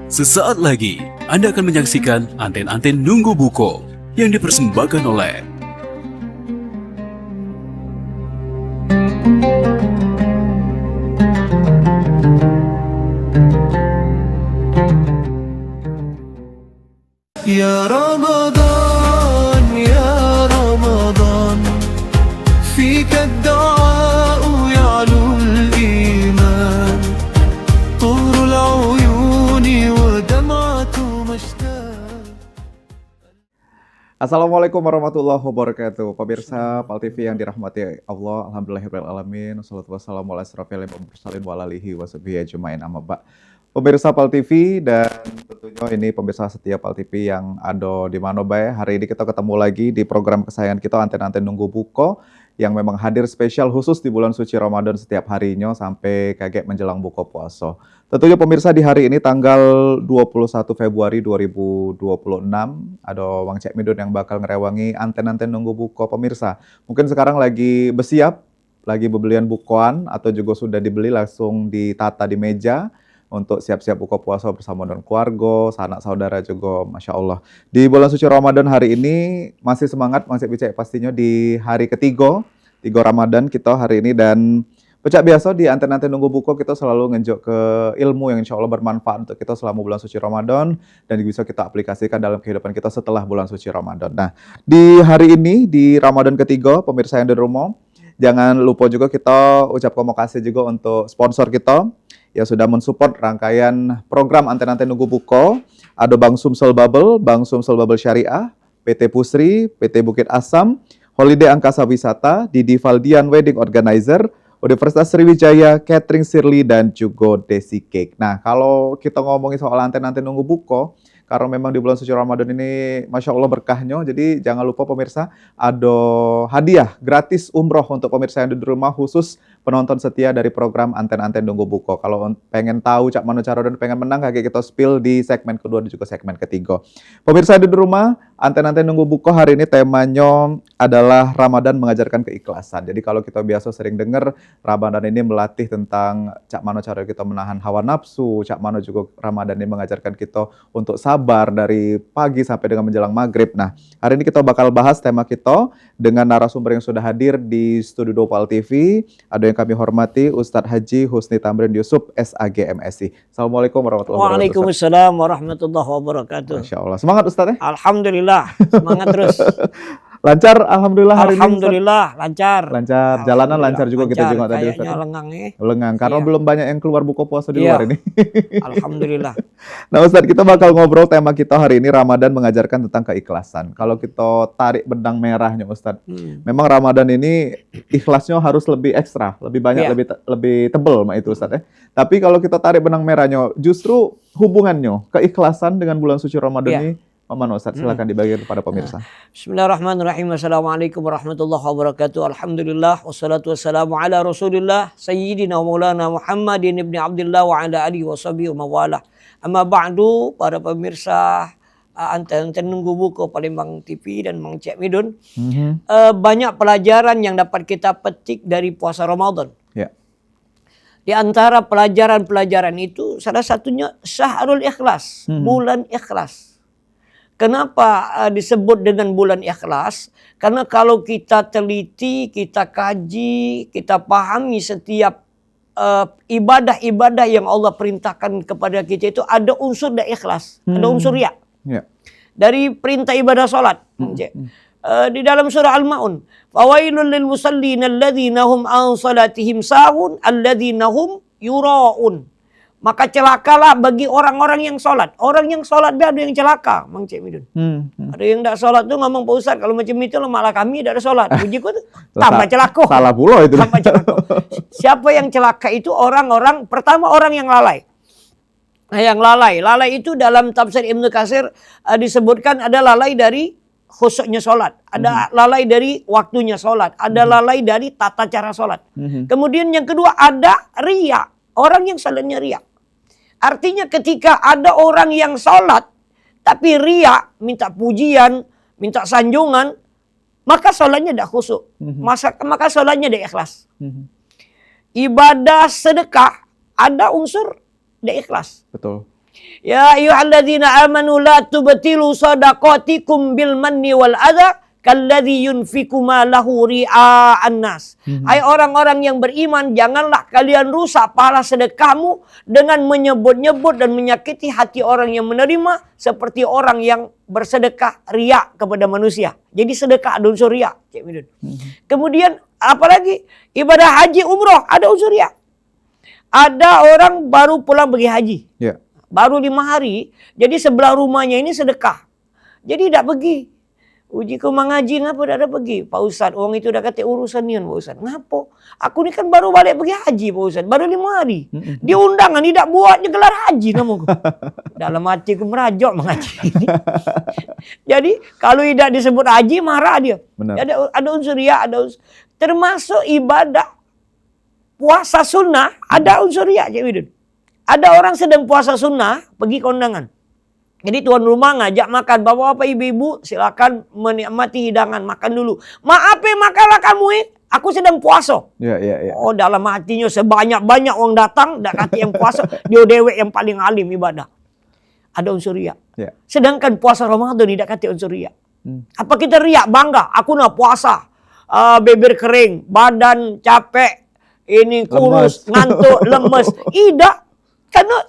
Sesaat lagi, Anda akan menyaksikan Anten-Anten Nunggu Buko yang dipersembahkan oleh Ya Ramadan, Ya Ramadan, Fika ad-du'a'u ya'lul iman, Turul uyuni wa dam'atu mashtaq. Assalamualaikum warahmatullahi wabarakatuh. Pemirsa PAL TV yang dirahmati Allah, alhamdulillahirabbil alamin. Wassalatu wassalamu ala asyrofil mursalin wa alihi washabihi ajmain, amma ba'd. Pemirsa PAL TV dan tentunya ini pemirsa setia PAL TV yang ada di mana bae. Hari ini kita ketemu lagi di program kesayangan kita Anten-Anten Nunggu Buko yang memang hadir spesial khusus di bulan suci Ramadan setiap harinya sampai kaget menjelang buka puasa. Tentunya pemirsa di hari ini tanggal 21 Februari 2026 ada Wang Cek Midun yang bakal ngerewangi Anten-Anten Nunggu Buko pemirsa. Mungkin sekarang lagi bersiap, lagi bebelian bukoan atau juga sudah dibeli langsung ditata di meja untuk siap-siap buka puasa bersama dengan keluarga, sanak saudara juga, Masya Allah. Di bulan suci Ramadan hari ini masih semangat, masih bicara pastinya di hari ketiga Ramadan kita hari ini. Dan pecah biasa di Anten-Anten Nunggu Buko kita selalu ngenjok ke ilmu yang insya Allah bermanfaat untuk kita selama bulan suci Ramadan dan bisa kita aplikasikan dalam kehidupan kita setelah bulan suci Ramadan. Nah, di hari ini di Ramadan ketiga, pemirsa yang di rumah, jangan lupa juga kita ucapkan makasih juga untuk sponsor kita yang sudah mensupport rangkaian program Anten-Anten Nunggu Buko. Ada Bank Sumsel Bubble Syariah, PT Pusri, PT Bukit Asam, Holiday Angkasa Wisata, Didi Valdian Wedding Organizer, Universitas Sriwijaya, Catering Sirli, dan juga Desi Cake. Nah, kalau kita ngomongin soal Anten-Anten Nunggu Buko, karena memang di bulan suci Ramadan ini Masya Allah berkahnya, jadi jangan lupa pemirsa ada hadiah gratis umroh untuk pemirsa yang di rumah khusus penonton setia dari program Anten-Anten Nunggu Buko. Kalau pengen tahu cak mana cara dan pengen menang, kayak kita spill di segmen kedua dan juga segmen ketiga. Pemirsa di rumah, Anten-Anten Nunggu Buko hari ini temanya adalah Ramadan mengajarkan keikhlasan. Jadi kalau kita biasa sering dengar Ramadan ini melatih tentang cak mana cara kita menahan hawa nafsu, cak mana juga Ramadan ini mengajarkan kita untuk sabar dari pagi sampai dengan menjelang maghrib. Nah, hari ini kita bakal bahas tema kita dengan narasumber yang sudah hadir di studio PAL TV. Ada yang kami hormati Ustadz Haji Husni Tamrin Yusuf, SAG MSI. Assalamualaikum warahmatullahi wabarakatuh. Waalaikumsalam warahmatullahi wabarakatuh. Masya Allah. Semangat Ustadz ya? Alhamdulillah, semangat terus. Lancar, alhamdulillah hari Alhamdulillah, ini. lancar. Lancar, jalanan lancar juga kita juga tadi Ustadz. Kayaknya lengang ya. Lengang, karena Iya. belum banyak yang keluar buka puasa di luar ini. Alhamdulillah. Nah Ustadz, kita bakal ngobrol tema kita hari ini Ramadan mengajarkan tentang keikhlasan. Kalau kita tarik benang merahnya Ustadz, memang Ramadan ini ikhlasnya harus lebih ekstra, lebih banyak, Iya. lebih tebel itu Ustadz ya. Tapi kalau kita tarik benang merahnya, justru hubungannya keikhlasan dengan bulan suci Ramadan Iya. ini, Mana Ustadz, silakan dibagi kepada pemirsa. Bismillahirrahmanirrahim. Assalamualaikum warahmatullahi wabarakatuh. Alhamdulillah wassalatu wassalamu ala Rasulillah Sayyidina Maulana Muhammadin ibni Abdullah wa ala alihi wa sahbihi wa mawalah. Amma ba'du, para pemirsa Anten-Anten Nunggu Buko Palembang TV dan Mang Cek Midun. Banyak pelajaran yang dapat kita petik dari puasa Ramadan. Ya. Di antara pelajaran-pelajaran itu salah satunya Syahrul Ikhlas, bulan ikhlas. Kenapa disebut dengan bulan ikhlas? Karena kalau kita teliti, kita kaji, kita pahami setiap ibadah-ibadah yang Allah perintahkan kepada kita itu ada unsur dan ikhlas, ada unsur riya. Ya. Dari perintah ibadah salat, di dalam surah Al-Maun, fawailul lil musallin alladzina hum an salatihim sahun alladzina hum yuraun. Maka celakalah bagi orang-orang yang sholat. Orang yang sholat dia ada yang celaka, Mang Cik Midun. Ada yang tidak sholat tuh ngomong, Pak Ustadz kalau macam itu malah kami tidak ada sholat. Pujiku tuh tambah celaka. Salah pula itu. Tambah celaka. Siapa yang celaka itu orang-orang, pertama orang yang lalai. Nah, yang lalai. Lalai itu dalam tafsir Ibnu Katsir disebutkan ada lalai dari khusyuknya sholat. Ada lalai dari waktunya sholat. Ada lalai dari tata cara sholat. Kemudian yang kedua ada riya. Orang yang sholatnya riya. Artinya ketika ada orang yang sholat, tapi riya, minta pujian, minta sanjungan, maka sholatnya tidak khusyuk. Maka sholatnya tidak ikhlas. Ibadah sedekah, ada unsur tidak ikhlas. Betul. Ya ayyuhalladzina amanu la tubtilu shadaqatikum bil manni wal adha kalladzi yunfiqu malahu ria'an nas. Hai orang-orang yang beriman, janganlah kalian rusak pahala sedekahmu dengan menyebut-nyebut dan menyakiti hati orang yang menerima seperti orang yang bersedekah riya kepada manusia. Jadi sedekah ada unsur riya, Cik Midun. Kemudian apalagi ibadah haji umroh ada unsur riya. Ada orang baru pulang pergi haji. Ya. Baru 5 hari, jadi sebelah rumahnya ini sedekah. Jadi tidak pergi. Uji kau mengaji, ngapa tidak ada pergi? Pak Ustadz, orang itu udah kata urusan nian Pak Ustadz. Ngapa? Aku ni kan baru balik pergi haji Pak Ustadz, baru 5 hari. Dia undangan, tidak buat, dia gelar haji namaku. Dalam hati aku merajak mengaji ini. Jadi kalau tidak disebut haji, marah dia. Ada unsur riya, ada unsur. Termasuk ibadah puasa sunnah, ada unsur riya, Cik Widun. Ada orang sedang puasa sunnah, pergi ke undangan. Jadi tuan rumah ngajak makan. Bapak-bapak, ibu-ibu silakan menikmati hidangan. Makan dulu. Maaf makanlah kamu aku sedang puasa. Ya. Oh, dalam hatinya sebanyak-banyak orang datang. Tak kata yang puasa. Dia dewek yang paling alim ibadah. Ada unsur riya. Ya. Sedangkan puasa Ramadan tidak kata unsur riya. Apa kita riya? Bangga. Aku nak puasa. Bibir kering. Badan capek. Ini kurus. Ngantuk. Lemes. Tidak. Karena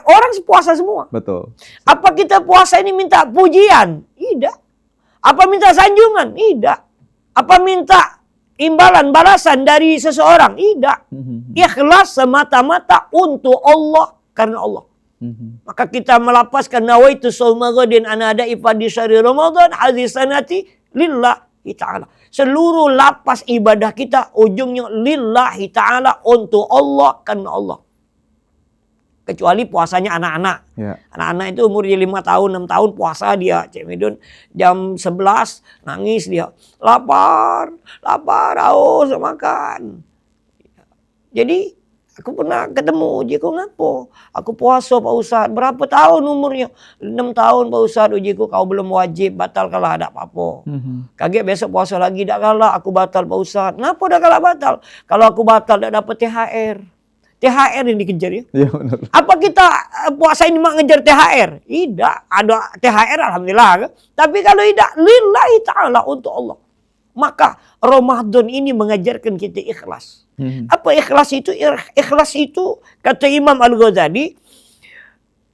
orang puasa semua. Betul. Apa kita puasa ini minta pujian? Tidak. Apa minta sanjungan? Tidak. Apa minta imbalan, balasan dari seseorang? Tidak. Ikhlas semata-mata untuk Allah, karena Allah. Maka kita melapaskan nawaitu shauma ghadin anada ifadi syahri Ramadan hadisanati lillahi ta'ala. Seluruh lapas ibadah kita ujungnya lillahi ta'ala, untuk Allah, karena Allah. Kecuali puasanya anak-anak. Ya. Anak-anak itu umurnya 5 tahun, 6 tahun puasa dia. Cik Midun jam 11 nangis dia. Lapar, haus, makan. Jadi aku pernah ketemu, ujiku ngapo? Aku puasa Pak Ustadz. Berapa tahun umurnya? 6 tahun Pak Ustadz. Ujiku kau belum wajib, batal kalau ada apa-apa. Kaget besok puasa lagi, dak kalah aku batal Pak Ustadz. Ngapa dak kalah batal? Kalau aku batal dak dapat THR. THR yang dikejar ya. Iya benar. Apa kita puasa ini mengejar THR? Tidak. Ada THR alhamdulillah. Tapi kalau tidak, lillahi ta'ala, untuk Allah. Maka Ramadan ini mengajarkan kita ikhlas. Apa ikhlas itu? Ikhlas itu kata Imam Al-Ghazali,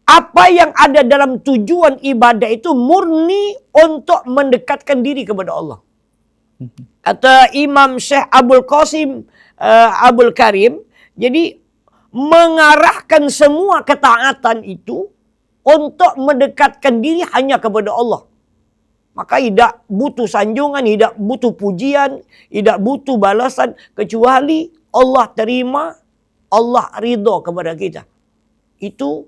apa yang ada dalam tujuan ibadah itu murni untuk mendekatkan diri kepada Allah. Kata Imam Syekh Abdul Qasim Abdul Karim, jadi mengarahkan semua ketaatan itu untuk mendekatkan diri hanya kepada Allah. Maka tidak butuh sanjungan, tidak butuh pujian, tidak butuh balasan, kecuali Allah terima, Allah ridho kepada kita. Itu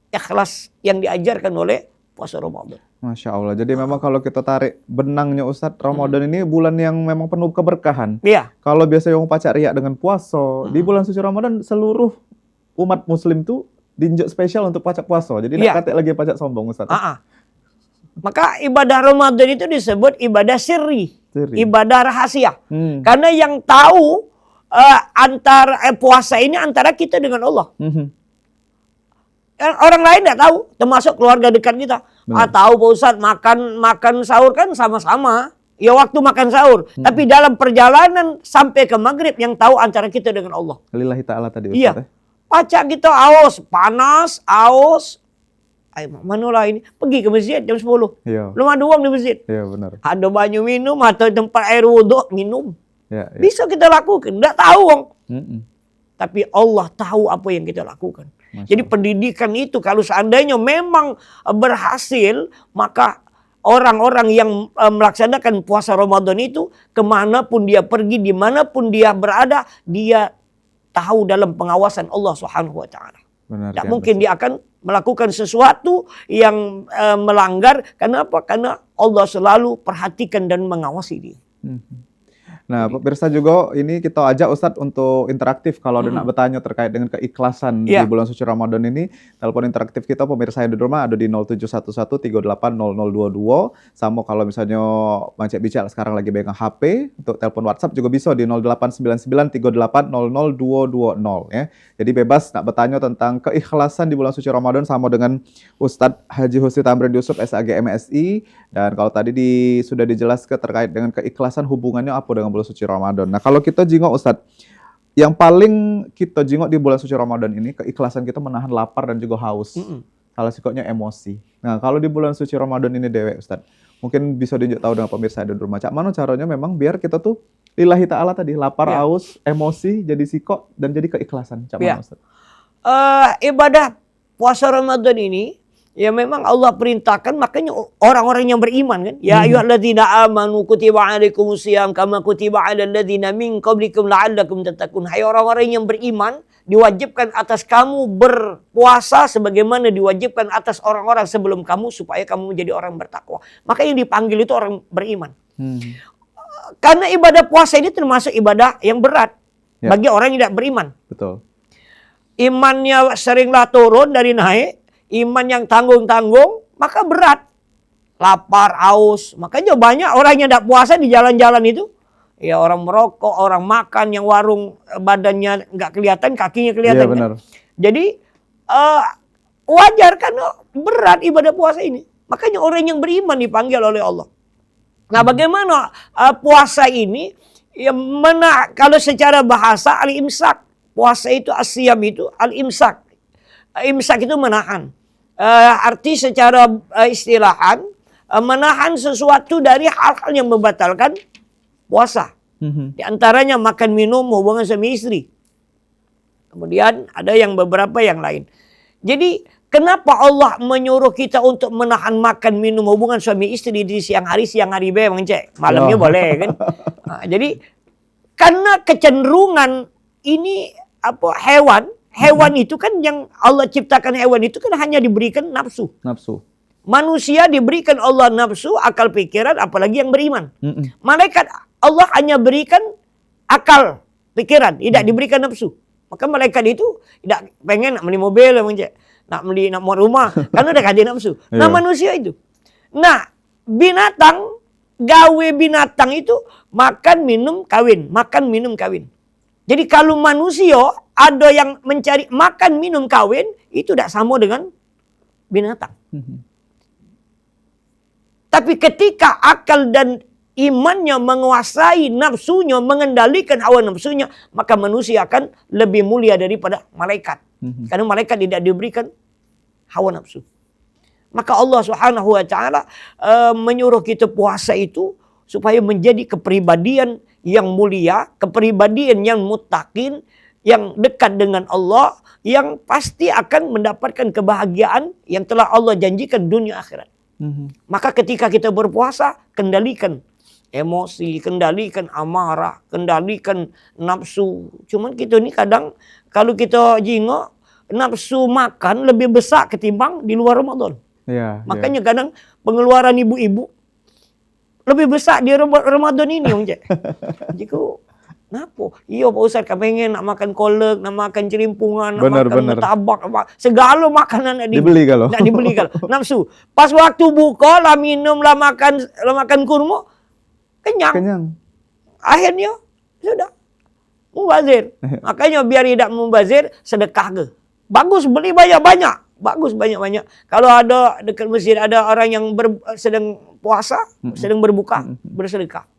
ikhlas yang diajarkan oleh puasa Ramadan. Masya Allah. Jadi memang kalau kita tarik benangnya Ustadz, Ramadan ini bulan yang memang penuh keberkahan. Iya. Kalau biasanya orang pacak riak dengan puasa, di bulan suci Ramadan seluruh umat muslim tuh dinjak spesial untuk pacak puasa. Jadi tidak kata lagi pacak sombong Ustadz. Maka ibadah Ramadan itu disebut ibadah sirri. Ibadah rahasia. Karena yang tahu antara puasa ini antara kita dengan Allah. Orang lain tidak tahu, termasuk keluarga dekat kita. Tahu Pak Ustadz, makan sahur kan sama-sama. Ya waktu makan sahur. Tapi dalam perjalanan sampai ke maghrib yang tahu antara kita dengan Allah. Lillahi ta'ala tadi Ustadz. Iya. Pacak kita aus, panas, aus. Manulah ini, pergi ke masjid jam 10. Iya. Belum ada uang di masjid. Iya benar. Ada banyu minum atau tempat air wudhu, minum. Ya. Bisa kita lakukan, tidak tahu Wong. Tapi Allah tahu apa yang kita lakukan. Jadi pendidikan itu kalau seandainya memang berhasil, maka orang-orang yang melaksanakan puasa Ramadan itu, kemanapun dia pergi, dimanapun dia berada, dia tahu dalam pengawasan Allah Subhanahu Wa Taala. Tidak mungkin dia akan melakukan sesuatu yang melanggar. Kenapa? Karena Allah selalu perhatikan dan mengawasi dia. Nah, pemirsa juga ini kita ajak Ustadz untuk interaktif kalau ada nak bertanya terkait dengan keikhlasan di Iya. bulan suci Ramadan ini. Telepon interaktif kita pemirsa yang di rumah ada di 0711380022. Sama kalau misalnya Mancek Bicara sekarang lagi pegang HP, untuk telepon WhatsApp juga bisa di 089938002220 ya. Jadi bebas nak bertanya tentang keikhlasan di bulan suci Ramadan sama dengan Ustadz Haji Husni Tamrin Yusuf SAG MSI. Dan kalau tadi sudah dijelaskan terkait dengan keikhlasan hubungannya apa dengan bulan suci Ramadan. Nah, kalau kita jingok Ustadz, yang paling kita jingok di bulan suci Ramadan ini keikhlasan kita menahan lapar dan juga haus. Salah sikotnya emosi. Nah, kalau di bulan suci Ramadan ini dewe Ustadz, mungkin bisa diunjuk tahu dengan pemirsa di rumah. Cak mana caranya memang biar kita tuh lillahi ta'ala tadi, lapar, Ya. haus, emosi jadi sikok dan jadi keikhlasan. Cak Ya. mana Ustadz? Ibadah puasa Ramadan ini ya memang Allah perintahkan, makanya orang-orang yang beriman kan, ya ayyuhalladzina amanu kutiba alaikumusiyam kama kutiba alal ladzina min qablikum la'allakum tattaqun. Hai orang-orang yang beriman, diwajibkan atas kamu berpuasa sebagaimana diwajibkan atas orang-orang sebelum kamu supaya kamu menjadi orang bertakwa. Maka yang dipanggil itu orang beriman. Karena ibadah puasa ini termasuk ibadah yang berat bagi orang yang tidak beriman. Betul. Imannya seringlah turun dari naik, iman yang tanggung-tanggung, maka berat. Lapar, haus. Makanya banyak orang yang tidak puasa di jalan-jalan itu. Ya orang merokok, orang makan, yang warung badannya nggak kelihatan, kakinya kelihatan. Iya benar. Jadi wajar karena berat ibadah puasa ini. Makanya orang yang beriman dipanggil oleh Allah. Nah bagaimana puasa ini? Ya kalau secara bahasa al-imsak. Puasa itu asyam itu al-imsak. Imsak itu menahan. Arti secara istilahan menahan sesuatu dari hal-hal yang membatalkan puasa. Di antaranya makan minum, hubungan suami istri. Kemudian ada yang beberapa yang lain. Jadi kenapa Allah menyuruh kita untuk menahan makan minum hubungan suami istri di siang hari Bang Cek. Malamnya boleh kan. Nah, jadi karena kecenderungan ini hewan itu kan yang Allah ciptakan, hewan itu kan hanya diberikan nafsu. Manusia diberikan Allah nafsu, akal pikiran, apalagi yang beriman. Malaikat Allah hanya berikan akal pikiran, tidak diberikan nafsu. Maka malaikat itu tidak pengen nak beli mobil, nak mau rumah, karena udah kasih nafsu. Nah manusia itu. Nah binatang, gawe binatang itu makan minum kawin, makan minum kawin. Jadi kalau manusia ada yang mencari makan minum kawin, itu tidak sama dengan binatang. Tapi ketika akal dan imannya menguasai nafsunya, mengendalikan hawa nafsunya, maka manusia akan lebih mulia daripada malaikat. Karena malaikat tidak diberikan hawa nafsu. Maka Allah Subhanahu wa taala menyuruh kita puasa itu supaya menjadi kepribadian yang mulia, kepribadian yang muttaqin, yang dekat dengan Allah, yang pasti akan mendapatkan kebahagiaan yang telah Allah janjikan dunia akhirat. Maka ketika kita berpuasa, kendalikan emosi, kendalikan amarah, kendalikan nafsu. Cuman kita ini kadang kalau kita jingok, nafsu makan lebih besar ketimbang di luar Ramadan. Makanya kadang pengeluaran ibu-ibu lebih besar di Ramadan ini, Om Cek. Jika kenapa? Iya Pak Ustaz, pengen nak makan kolak, nak makan cerimpungan, nak makan martabak, segala makanan nak dibeli kalau. Nafsu. Pas waktu buka lah minum lah makan kurma, kenyang. Akhirnya sudah mubazir. Makanya biar tidak mubazir, sedekah ke. Bagus beli banyak-banyak. Bagus banyak-banyak. Kalau ada dekat masjid ada orang yang sedang puasa, sedang berbuka, bersedekah.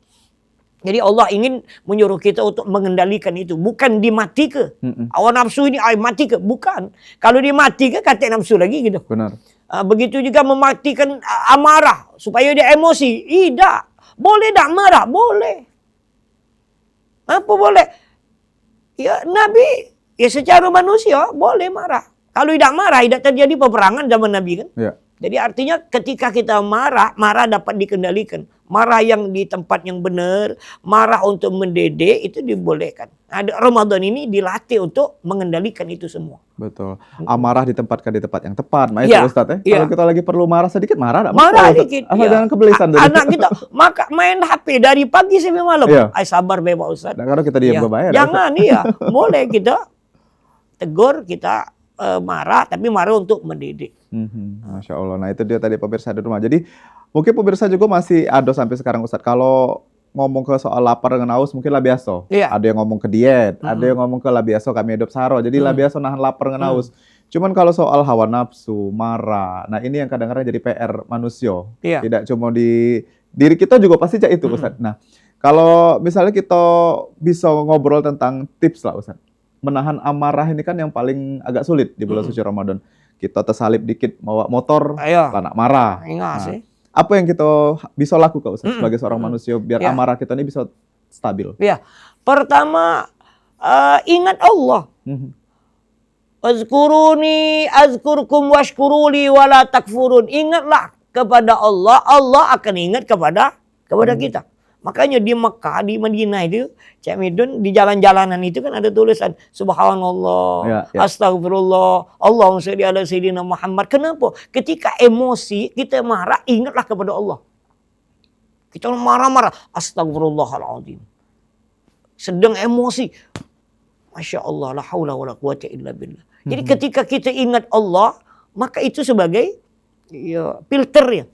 Jadi Allah ingin menyuruh kita untuk mengendalikan itu. Bukan dimati ke. Awal nafsu ini mati ke. Bukan. Kalau dimati ke kata nafsu lagi gitu. Benar. Begitu juga mematikan amarah. Supaya dia emosi. Tidak. Boleh tak marah? Boleh. Apa boleh? Ya Nabi, ya secara manusia boleh marah. Kalau tidak marah, tidak terjadi peperangan zaman Nabi kan. Jadi artinya ketika kita marah dapat dikendalikan. marah yang di tempat yang benar, marah untuk mendidik itu dibolehkan. Nah, Ramadan ini dilatih untuk mengendalikan itu semua. Betul. Amarah ditempatkan di tempat yang tepat. Nah, itu Iya, Ustadz ya. iya. Kalau kita lagi perlu marah sedikit, marah enggak Marah apa-apa, Ustadz. dikit. Asal iya. jangan kebelisan dulu. Anak kita maka main HP dari pagi sampai malam. Iya. Ay, sabar Pak Ustaz. Nah, kalau kita diam Iya. kebayar. Jangan iya. Boleh kita tegur, kita marah, tapi marah untuk mendidik. Masya Allah. Nah, itu dia tadi pemirsa di rumah. Jadi mungkin pemirsa juga masih ada sampai sekarang Ustadz. Kalau ngomong ke soal lapar dengan haus mungkin lah biasa. Iya. Ada yang ngomong ke diet, ada yang ngomong ke lah biasa kami hidup saro. Jadi lah biasa nahan lapar dengan haus. Cuman kalau soal hawa nafsu, marah, nah ini yang kadang-kadang jadi PR manusia. Iya. Tidak cuma di diri kita juga pasti cak itu Ustadz. Nah, kalau misalnya kita bisa ngobrol tentang tips lah Ustadz. Menahan amarah ini kan yang paling agak sulit di bulan suci Ramadan. Kita tersalip dikit bawa motor, Ayo. anak marah. Ingat sih. Apa yang kita bisa lakukan Ustaz sebagai seorang manusia biar Ya. amarah kita ini bisa stabil? Ya. Pertama ingat Allah. Azkuruni azkurkum washkuruli wala takfurun. Ingatlah kepada Allah, Allah akan ingat kepada kita. Makanya di Mekah, di Madinah itu, Cak Midun, di jalan-jalanan itu kan ada tulisan Subhanallah, Ya, ya. Astagfirullah, Allahumma sholli ala Sayyidina Muhammad. Kenapa? Ketika emosi, kita marah, ingatlah kepada Allah. Kita marah-marah, Astagfirullahaladzim. Sedang emosi, Masya Allah, la haula wa la quwata illa billah. Jadi ketika kita ingat Allah, maka itu sebagai ya, filter ya.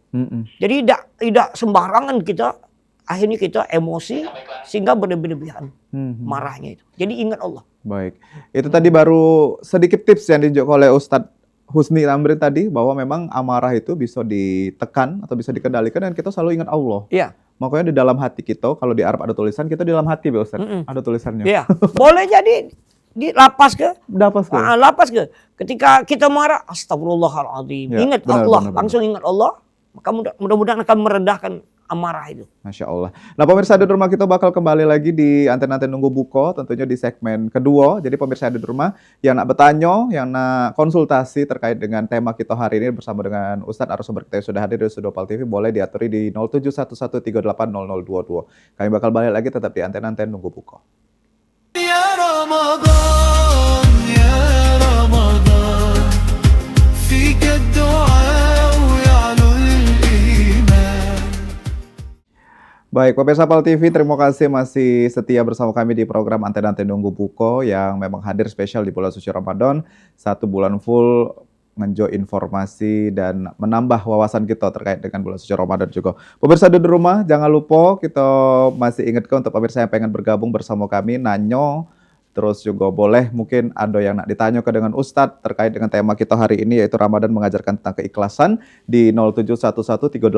Jadi tidak sembarangan kita, akhirnya kita emosi sehingga berlebihan marahnya itu. Jadi ingat Allah. Baik. Itu tadi baru sedikit tips yang ditunjukkan oleh Ustadz Husni Tamrin tadi bahwa memang amarah itu bisa ditekan atau bisa dikendalikan dan kita selalu ingat Allah. Iya. Makanya di dalam hati kita, kalau di Arab ada tulisan, kita di dalam hati, Pak Ustadz. Ada tulisannya. Iya. Boleh jadi di lapas ke? Dapat ke? Lapas ke? Ketika kita marah, Astagfirullahaladzim. Ya, Ingat benar, Allah. benar. Langsung ingat Allah. Maka mudah-mudahan akan meredahkan amarah itu. Masya Allah. Nah pemirsa di rumah kita bakal kembali lagi di Anten-Anten Nunggu Buko, tentunya di segmen kedua. Jadi pemirsa di rumah yang nak bertanya, yang nak konsultasi terkait dengan tema kita hari ini bersama dengan Ustadz narasumber kita yang sudah hadir di Studio Pal TV, boleh diaturi di 0711380022. Kami bakal balik lagi tetap di Anten-Anten Nunggu Buko. يا رمضان يا رمضان فيك الدعاء يعلو الإيمان. Baik, pemirsa Pal TV, terima kasih masih setia bersama kami di program Anten-Anten Nunggu Buko yang memang hadir spesial di bulan suci Ramadan. 1 bulan full ngejo informasi dan menambah wawasan kita terkait dengan bulan suci Ramadan juga. Pemirsa di rumah, jangan lupa kita masih ingatkan untuk pemirsa yang pengen bergabung bersama kami, nanyo, terus juga boleh mungkin ada yang nak ditanya ke dengan Ustadz terkait dengan tema kita hari ini yaitu Ramadan mengajarkan tentang keikhlasan di 0711380022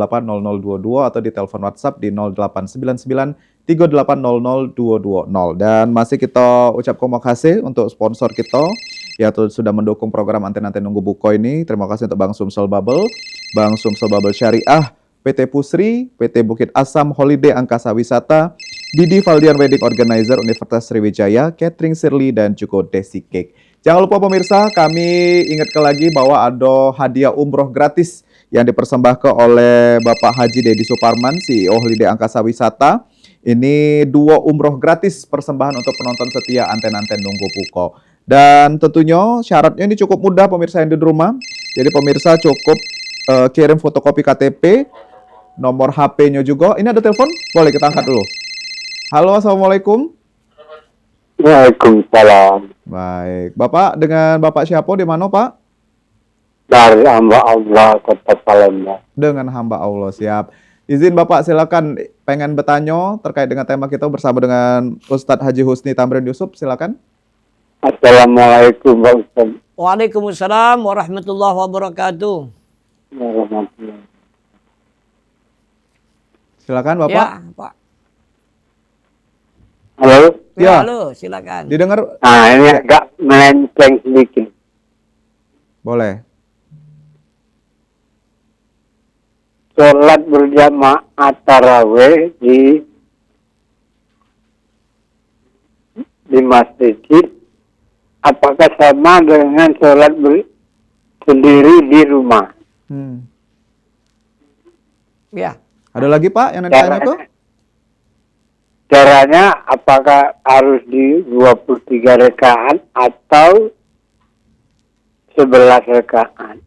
atau di telepon WhatsApp di 089938002200. Dan masih kita ucapkan terima kasih untuk sponsor kita yang sudah mendukung program Anten-Anten Nunggu Buko ini. Terima kasih untuk Bang Sumsel Bubble, Bang Sumsel Bubble Syariah, PT Pusri, PT Bukit Asam Holiday Angkasa Wisata, Didi Valdian Wedding Organizer Universitas Sriwijaya, Catering Shirley, dan juga Desi Cake. Jangan lupa pemirsa, kami ingatkan lagi bahwa ada hadiah umroh gratis yang dipersembahkan oleh Bapak Haji Dedi Suparman, CEO Holiday Angkasa Wisata. Ini 2 umroh gratis persembahan untuk penonton setia Anten-Anten Nunggu Buko. Dan tentunya syaratnya ini cukup mudah pemirsa yang di rumah. Jadi pemirsa cukup kirim fotokopi KTP, nomor HP-nya juga. Ini ada telepon? Boleh kita angkat dulu. Halo, Assalamualaikum. Waalaikumsalam. Baik. Bapak dengan Bapak siapa di mana, Pak? Dari hamba Allah Kota Palembang. Dengan hamba Allah, siap. Izin Bapak silakan pengen bertanya terkait dengan tema kita bersama dengan Ustadz Haji Husni Tamrin Yusuf, silakan. Assalamualaikum warahmatullahi Waalaikumsalam warahmatullahi wabarakatuh. wabarakatuh. Silakan Bapak. Ya, Pak. Halo. Ya. Halo, silakan. Didengar? Nah ini agak melenceng sedikit. Boleh. Sholat berjamaah tarawih di masjid, apakah sama dengan sholat sendiri di rumah? Ya. Ada lagi Pak yang ditanya kok? Caranya apakah harus di 23 rakaat atau 11 rakaat?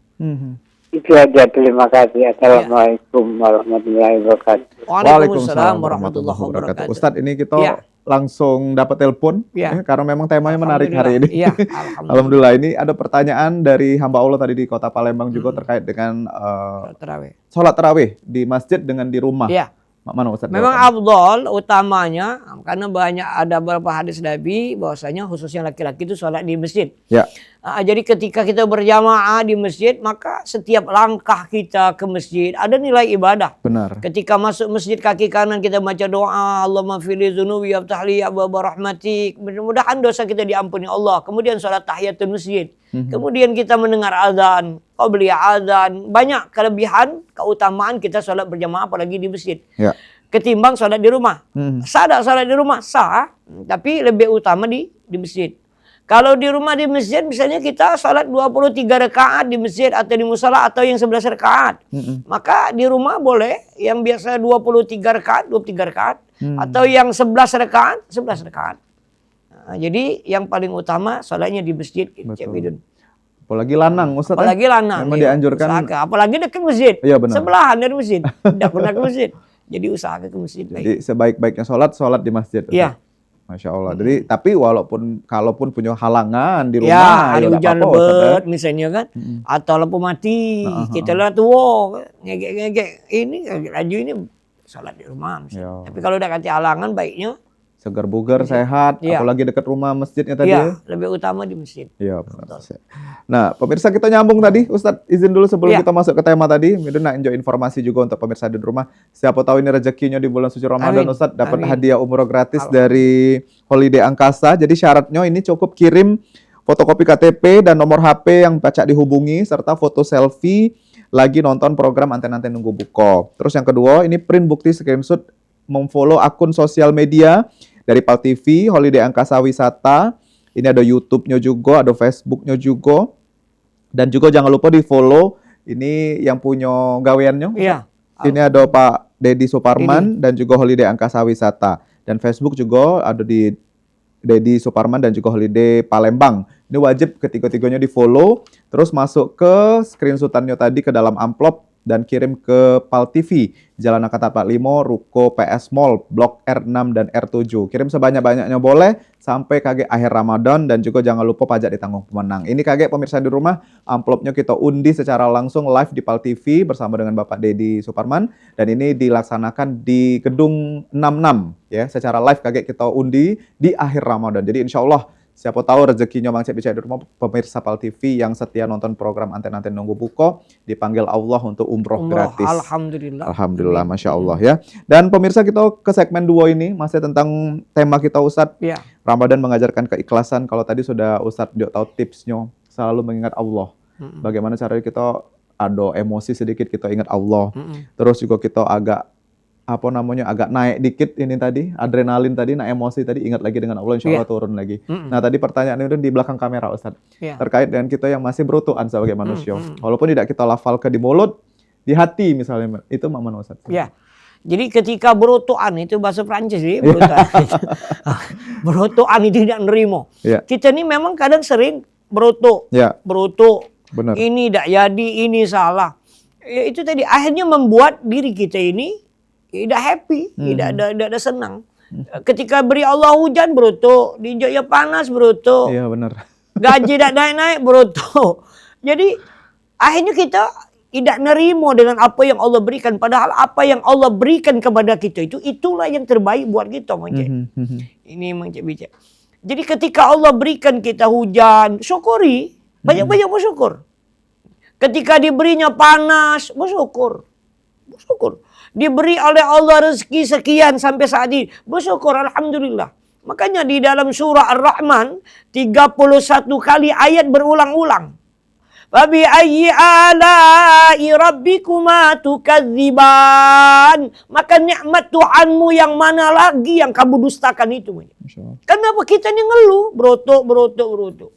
Itu aja, terima kasih. Assalamualaikum warahmatullahi wabarakatuh. Waalaikumsalam warahmatullahi wabarakatuh. Ustadz, ini kita Ya. langsung dapat telepon Ya. karena memang temanya menarik hari ini. Iya, Alhamdulillah. Ini ada pertanyaan dari hamba Allah tadi di Kota Palembang juga terkait dengan Tarawih. sholat tarawih di masjid dengan di rumah. Iya. Mana Ustadz? Memang jawabnya? afdol utamanya karena banyak ada beberapa hadis Nabi bahwasanya khususnya laki-laki itu sholat di masjid. Ya. Jadi ketika kita berjamaah di masjid maka setiap langkah kita ke masjid ada nilai ibadah. Benar. Ketika masuk masjid kaki kanan kita baca doa Allahumma fili dzunubi waftah li abwaaba rahmatik. Mudah-mudahan dosa kita diampuni Allah. Kemudian sholat tahiyatul masjid. Kemudian kita mendengar azan, qabliyah azan. Banyak kelebihan, keutamaan kita sholat berjamaah apalagi di masjid. Ya. Ketimbang sholat di rumah. Sah tak sholat di rumah? Sah. Tapi lebih utama di masjid. Kalau di rumah di masjid misalnya kita sholat 23 rakaat di masjid atau di musola atau yang 11 rakaat. Maka di rumah boleh yang biasa 23 rakaat, 23 rakaat. Atau yang 11 rakaat, 11 rakaat. Nah, jadi yang paling utama sholatnya di masjid. Cik Bidun. Apalagi lanang Ustadz. Apalagi lanang. Memang dianjurkan. Usahakan. Apalagi dekat masjid. Iya, benar. Sebelahan dari masjid. Tidak pernah ke masjid. Jadi usahakan ke masjid. Jadi sebaik-baiknya sholat di masjid. Ustadz. Iya. Masya Allah. Jadi tapi kalaupun punya halangan di rumah, Ya, hari nggak hujan apa-apa, Ustadz, ya. lebat misalnya kan. Atau lampu mati. Kita lihat tuh, ngegek-ngegek. Ini, laju ini sholat di rumah. Misalnya. Ya. Tapi kalau udah kasih halangan baiknya. Segar bugar, sehat, Iya. apalagi dekat rumah masjidnya tadi. Ya, lebih utama di masjid. Iya, benar. Nah, pemirsa kita nyambung tadi. Ustadz izin dulu sebelum Iya. kita masuk ke tema tadi. Midun nak enjoy informasi juga untuk pemirsa di rumah. Siapa tahu ini rezekinya di bulan suci Ramadan, Amin. Ustadz dapat Amin. hadiah umroh gratis dari Holiday Angkasa. Jadi syaratnya ini cukup kirim fotokopi KTP dan nomor HP yang baca dihubungi serta foto selfie lagi nonton program Anten-Anten Nunggu Buko. Terus yang kedua, ini print bukti screenshot memfollow akun sosial media dari PAL TV, Holiday Angkasa Wisata. Ini ada YouTube-nya juga, ada Facebook-nya juga. Dan juga jangan lupa di-follow ini yang punya gaweannya. Iya. Ini ada Pak Dedi Suparman dan juga Holiday Angkasa Wisata. Dan Facebook juga ada di Dedi Suparman dan juga Holiday Palembang. Ini wajib ketiga-tiganya di-follow, terus masuk ke screenshotannya tadi ke dalam amplop dan kirim ke PAL TV, Jalan Angkatan 45, Ruko PS Mall, Blok R6 dan R7. Kirim sebanyak-banyaknya boleh sampai kaget akhir Ramadan dan juga jangan lupa pajak ditanggung pemenang. Ini kaget pemirsa di rumah, amplopnya kita undi secara langsung live di PAL TV bersama dengan Bapak Dedi Suparman dan ini dilaksanakan di Gedung 66 ya, secara live kaget kita undi di akhir Ramadan. Jadi insya Allah siapa tahu rezekinya Bang Cek bisa di rumah pemirsa PAL TV yang setia nonton program Anten-Anten Nunggu Buko dipanggil Allah untuk umroh gratis. Alhamdulillah. Alhamdulillah, Masya Allah ya. Dan pemirsa kita ke segmen 2 ini masih tentang tema kita Ustadz. Iya. Ramadan mengajarkan keikhlasan. Kalau tadi sudah Ustadz dia tahu tipsnya selalu mengingat Allah. Bagaimana caranya kita ada emosi sedikit kita ingat Allah. Terus juga kita agak agak naik dikit ini tadi, adrenalin tadi, emosi tadi ingat lagi dengan Allah, insya Allah turun lagi. Nah tadi pertanyaannya itu di belakang kamera Ustadz, terkait dengan kita yang masih berutuhan sebagai manusia. Walaupun tidak kita lafalkan di mulut, di hati misalnya, itu mana Ustadz? Ya. Jadi ketika berutuhan itu bahasa Prancis sih, berutuhan. Berutuhan itu tidak nerimo. Ya. Kita ini memang kadang sering berutuk. Ya. Berutuk. Benar. Ini tidak jadi, ini salah. Ya, itu tadi akhirnya membuat diri kita ini tidak happy, tidak ada senang. Ketika beri Allah hujan berutuk, di ya panas berutuk. Iya benar. Gaji tidak naik-naik berutuk. Jadi akhirnya kita tidak nerimo dengan apa yang Allah berikan. Padahal apa yang Allah berikan kepada kita itulah yang terbaik buat kita. Ini Mang Cik Bijak. Jadi ketika Allah berikan kita hujan, syukuri. Banyak-banyak bersyukur. Ketika diberinya panas, bersyukur. Bersyukur. Diberi oleh Allah rezeki sekian sampai saat ini. Bersyukur, Alhamdulillah. Makanya di dalam surah Ar-Rahman, 31 kali ayat berulang-ulang. Fabi ayyi ala'i rabbikuma tukadziban. Maka nikmat Tuhanmu yang mana lagi yang kamu dustakan itu. Kenapa kita ini ngeluh? Berotok.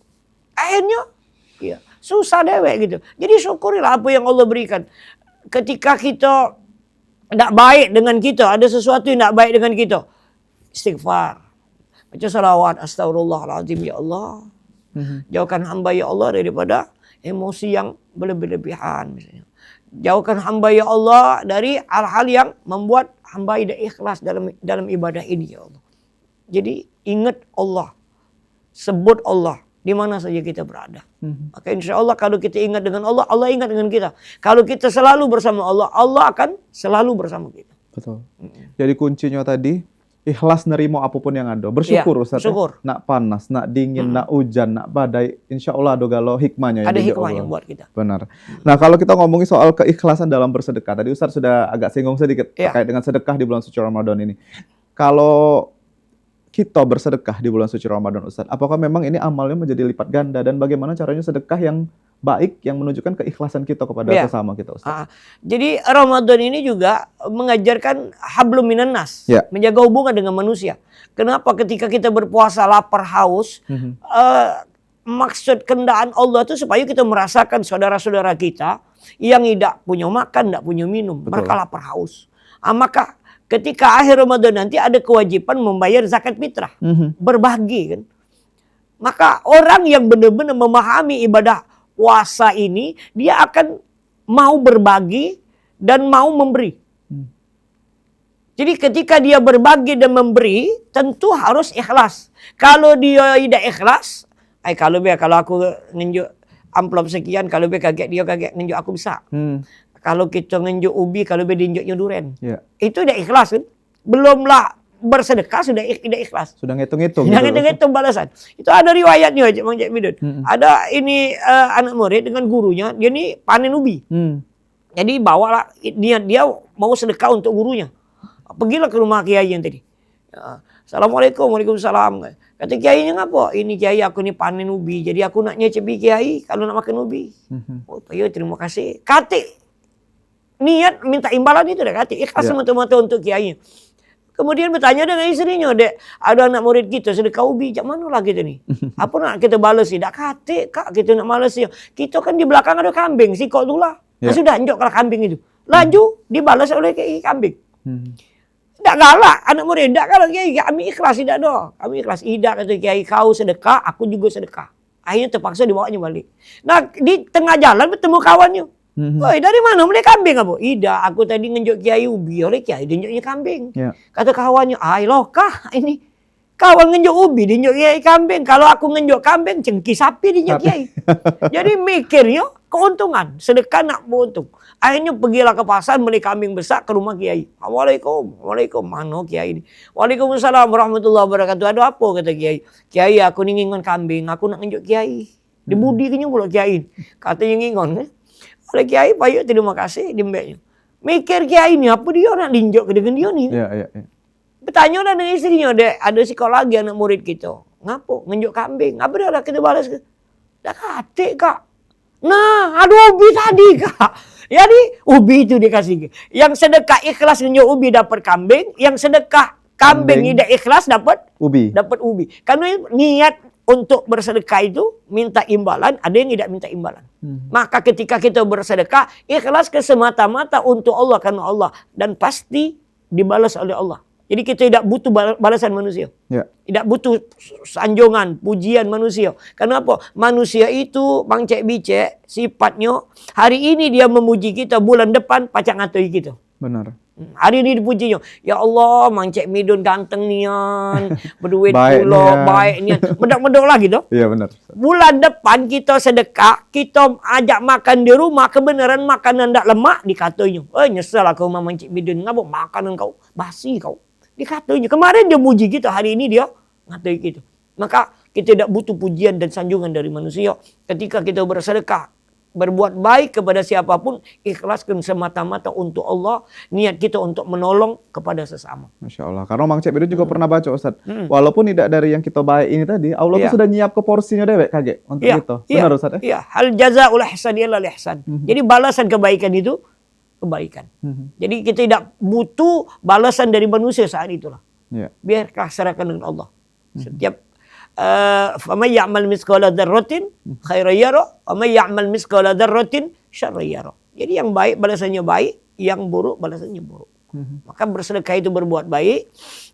Akhirnya ya, susah dewek gitu. Jadi syukurilah apa yang Allah berikan. Ketika kita tidak baik dengan kita, ada sesuatu yang tidak baik dengan kita, istighfar, baca salawat, astagfirullahaladzim, ya Allah, jauhkan hamba ya Allah daripada emosi yang berlebih-lebihan misalnya. Jauhkan hamba ya Allah dari hal-hal yang membuat hamba tidak ikhlas dalam ibadah ini ya Allah. Jadi ingat Allah, sebut Allah di mana saja kita berada. Maka insya Allah kalau kita ingat dengan Allah, Allah ingat dengan kita. Kalau kita selalu bersama Allah, Allah akan selalu bersama kita. Betul. Jadi kuncinya tadi ikhlas nerimo apapun yang ada. Bersyukur Ya, Ustaz. bersyukur. Nak panas, nak dingin, nak hujan, nak badai, insya Allah ada galau hikmahnya. Ada jadi hikmah Allah. yang buat kita. Benar. Nah kalau kita ngomongin soal keikhlasan dalam bersedekah, tadi Ustaz sudah agak singgung sedikit Ya. terkait dengan sedekah di bulan suci Ramadan ini. Kalau kita bersedekah di bulan suci Ramadan, Ustaz, apakah memang ini amalnya menjadi lipat ganda, dan bagaimana caranya sedekah yang baik yang menunjukkan keikhlasan kita kepada Ya. sesama kita, Ustaz? Jadi Ramadan ini juga mengajarkan hablum minan nas, Ya. menjaga hubungan dengan manusia. Kenapa ketika kita berpuasa lapar haus, maksud kendaan Allah itu supaya kita merasakan saudara-saudara kita yang tidak punya makan, tidak punya minum, Betul. mereka lapar haus. Maka ketika akhir Ramadan nanti ada kewajiban membayar zakat fitrah, berbagi kan. Maka orang yang benar-benar memahami ibadah puasa ini, dia akan mau berbagi dan mau memberi. Jadi ketika dia berbagi dan memberi, tentu harus ikhlas. Kalau dia tidak ikhlas, kalau aku nunjuk amplop sekian, kalau dia kaget, dia kaget nunjuk aku bisa. Kalau kita nunjuk ubi, kalau dia nunjuknya duren. Ya. Itu tidak ikhlas kan? Belumlah bersedekah sudah tidak ikhlas. Sudah ngitung-ngitung. Jangan gitu, hitung balasan. Itu ada riwayatnya Mang Cik Midun. Ada ini anak murid dengan gurunya, dia ni panen ubi. Jadi bawalah dia mau sedekah untuk gurunya. Pergilah ke rumah kiai yang tadi. Assalamualaikum, waalaikumsalam. Kata kiainya ngapa? Ini kiai aku ni panen ubi, jadi aku nak nyecepi kiai kalau nak makan ubi. Oh, ya terima kasih. Kata niat minta imbalan itu dah kata. Ikhlas semata-mata untuk kiai. Kemudian bertanya dengan istrinya, Dek, ada anak murid kita sedekah ubi, jak mana lah kita ni? Apa nak kita balas ni? Tak kata, Kak, kita nak balas dia. Kita kan di belakang ada kambing, sikok tu lah. Sudah anjoklah kambing itu. Laju, dibalas oleh kiai kambing. Tak galak anak murid, tak galak kiai, kami ikhlas, tidak ada. Kami ikhlas, tidak kata kiai, kau sedekah, aku juga sedekah. Akhirnya terpaksa dibawanya balik. Nah, di tengah jalan bertemu kawannya. Woi, dari mana beli kambing apa? Tidak, aku tadi ngenjuk kiai ubi, oleh kiai dinjuknya kambing. Ya. Kata kawannya, lokah ini kawan ngenjuk ubi dinjuk kiai kambing. Kalau aku ngenjuk kambing, cengki sapi dinjuk kiai. Jadi mikirnya keuntungan, sedekah nak beruntung. Akhirnya pergilah ke pasar beli kambing besar ke rumah kiai. Waalaikum, mana kiai ini? Waalaikumsalam warahmatullahi wabarakatuh. Ada apa kata kiai? Kiai, aku ni ngingon kambing, aku nak ngenjuk kiai. Dibudi kenya pula kiai. Katanya ngingon. Oleh kiai, payuk terima kasih dimbeknya. Mikir kiai ni apa dia nak dinjuk ke dengan dia ni? Ya. Bertanya lah dengan istrinya, Dek, ada sekolah lagi anak murid kita. Ngapo? Ngenjuk kambing. Apa dia lah kita balas ke? Dah katik, Kak. Nah, ada ubi tadi, Kak. Jadi, ubi itu dikasih. Yang sedekah ikhlas ngenjuk ubi dapat kambing. Yang sedekah kambing tidak ikhlas dapat Ubi. ubi. Karena niat untuk bersedekah itu minta imbalan, ada yang tidak minta imbalan. Maka ketika kita bersedekah, ikhlas semata-mata untuk Allah, karena Allah. Dan pasti dibalas oleh Allah. Jadi kita tidak butuh balasan manusia. Ya. Tidak butuh sanjungan, pujian manusia. Kenapa? Manusia itu, Bang Cek Bicek, sifatnya hari ini dia memuji kita, bulan depan pacak ngatoi kita. Benar. Hari ini dipujinya. Ya Allah, Mang Cek Midun ganteng nian, berduit Baik pula, nian. baik nian. Medok-medok lagi tu. Iya benar. Bulan depan kita sedekah, kita ajak makan di rumah, kebenaran makanan tak lemak, dikatanya. Nyesal aku sama Mang Cek Midun. Ngapa makanan kau basi kau? Dikatanya. Kemarin dia muji kita, hari ini dia ngatai kita. Maka kita tidak butuh pujian dan sanjungan dari manusia. Ketika kita bersedekah, berbuat baik kepada siapapun, ikhlaskan semata-mata untuk Allah, niat kita untuk menolong kepada sesama. Masya Allah. Karena Mang Cek Bidun juga pernah baca, Ustaz. Walaupun tidak dari yang kita baik ini tadi, Allah tuh sudah nyiap ke porsinya dewek kaget untuk kita. Benar, Ustaz? Iya. Hal jazaa'ul ihsan illal ihsan. Jadi balasan kebaikan itu kebaikan. Jadi kita tidak butuh balasan dari manusia saat itulah. Biarkah serahkan dengan Allah. Setiap faman ya'mal mithqala dzarratin khairan yara wa man ya'mal mithqala dzarratin syarran yara. Jadi yang baik balasannya baik, yang buruk balasannya buruk. Maka bersedekah itu berbuat baik.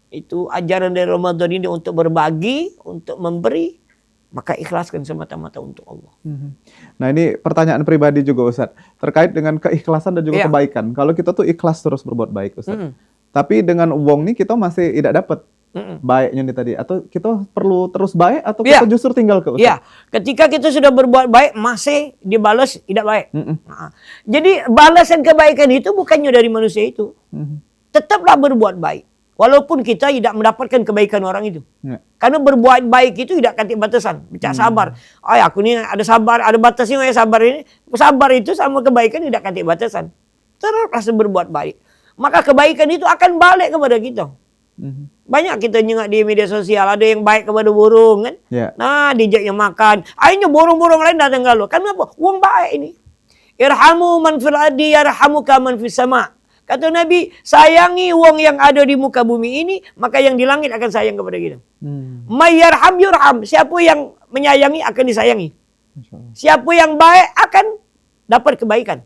Itu ajaran dari Ramadan ini untuk berbagi, untuk memberi. Maka ikhlaskan semata-mata untuk Allah. Nah ini pertanyaan pribadi juga Ustadz. Terkait dengan keikhlasan dan juga Iya. kebaikan. Kalau kita tuh ikhlas terus berbuat baik Ustadz. Tapi dengan uang nih kita masih tidak dapat baiknya nih tadi. Atau kita perlu terus baik atau Iya. kita justru tinggal ke Ustadz? Ya, ketika kita sudah berbuat baik masih dibalas tidak baik. Nah, jadi balasan kebaikan itu bukannya dari manusia itu. Tetaplah berbuat baik. Walaupun kita tidak mendapatkan kebaikan orang itu. Ya. Karena berbuat baik itu tidak kati batasan. Bicara sabar. Oh aku ini ada sabar, ada batasnya ya sabar ini. Sabar itu sama kebaikan tidak kati batasan. Terus berbuat baik. Maka kebaikan itu akan balik kepada kita. Banyak kita nyengak di media sosial. Ada yang baik kepada burung kan. Ya. Nah dijaknya makan. Akhirnya burung-burung lain datang ke lu. Kenapa? Uang baik ini. Irhamu man fil ardi yarhamuka man fis sama. Kata Nabi, sayangi wong yang ada di muka bumi ini, maka yang di langit akan sayang kepada kita. Mayyarham yurham. Siapa yang menyayangi akan disayangi. Siapa yang baik akan dapat kebaikan.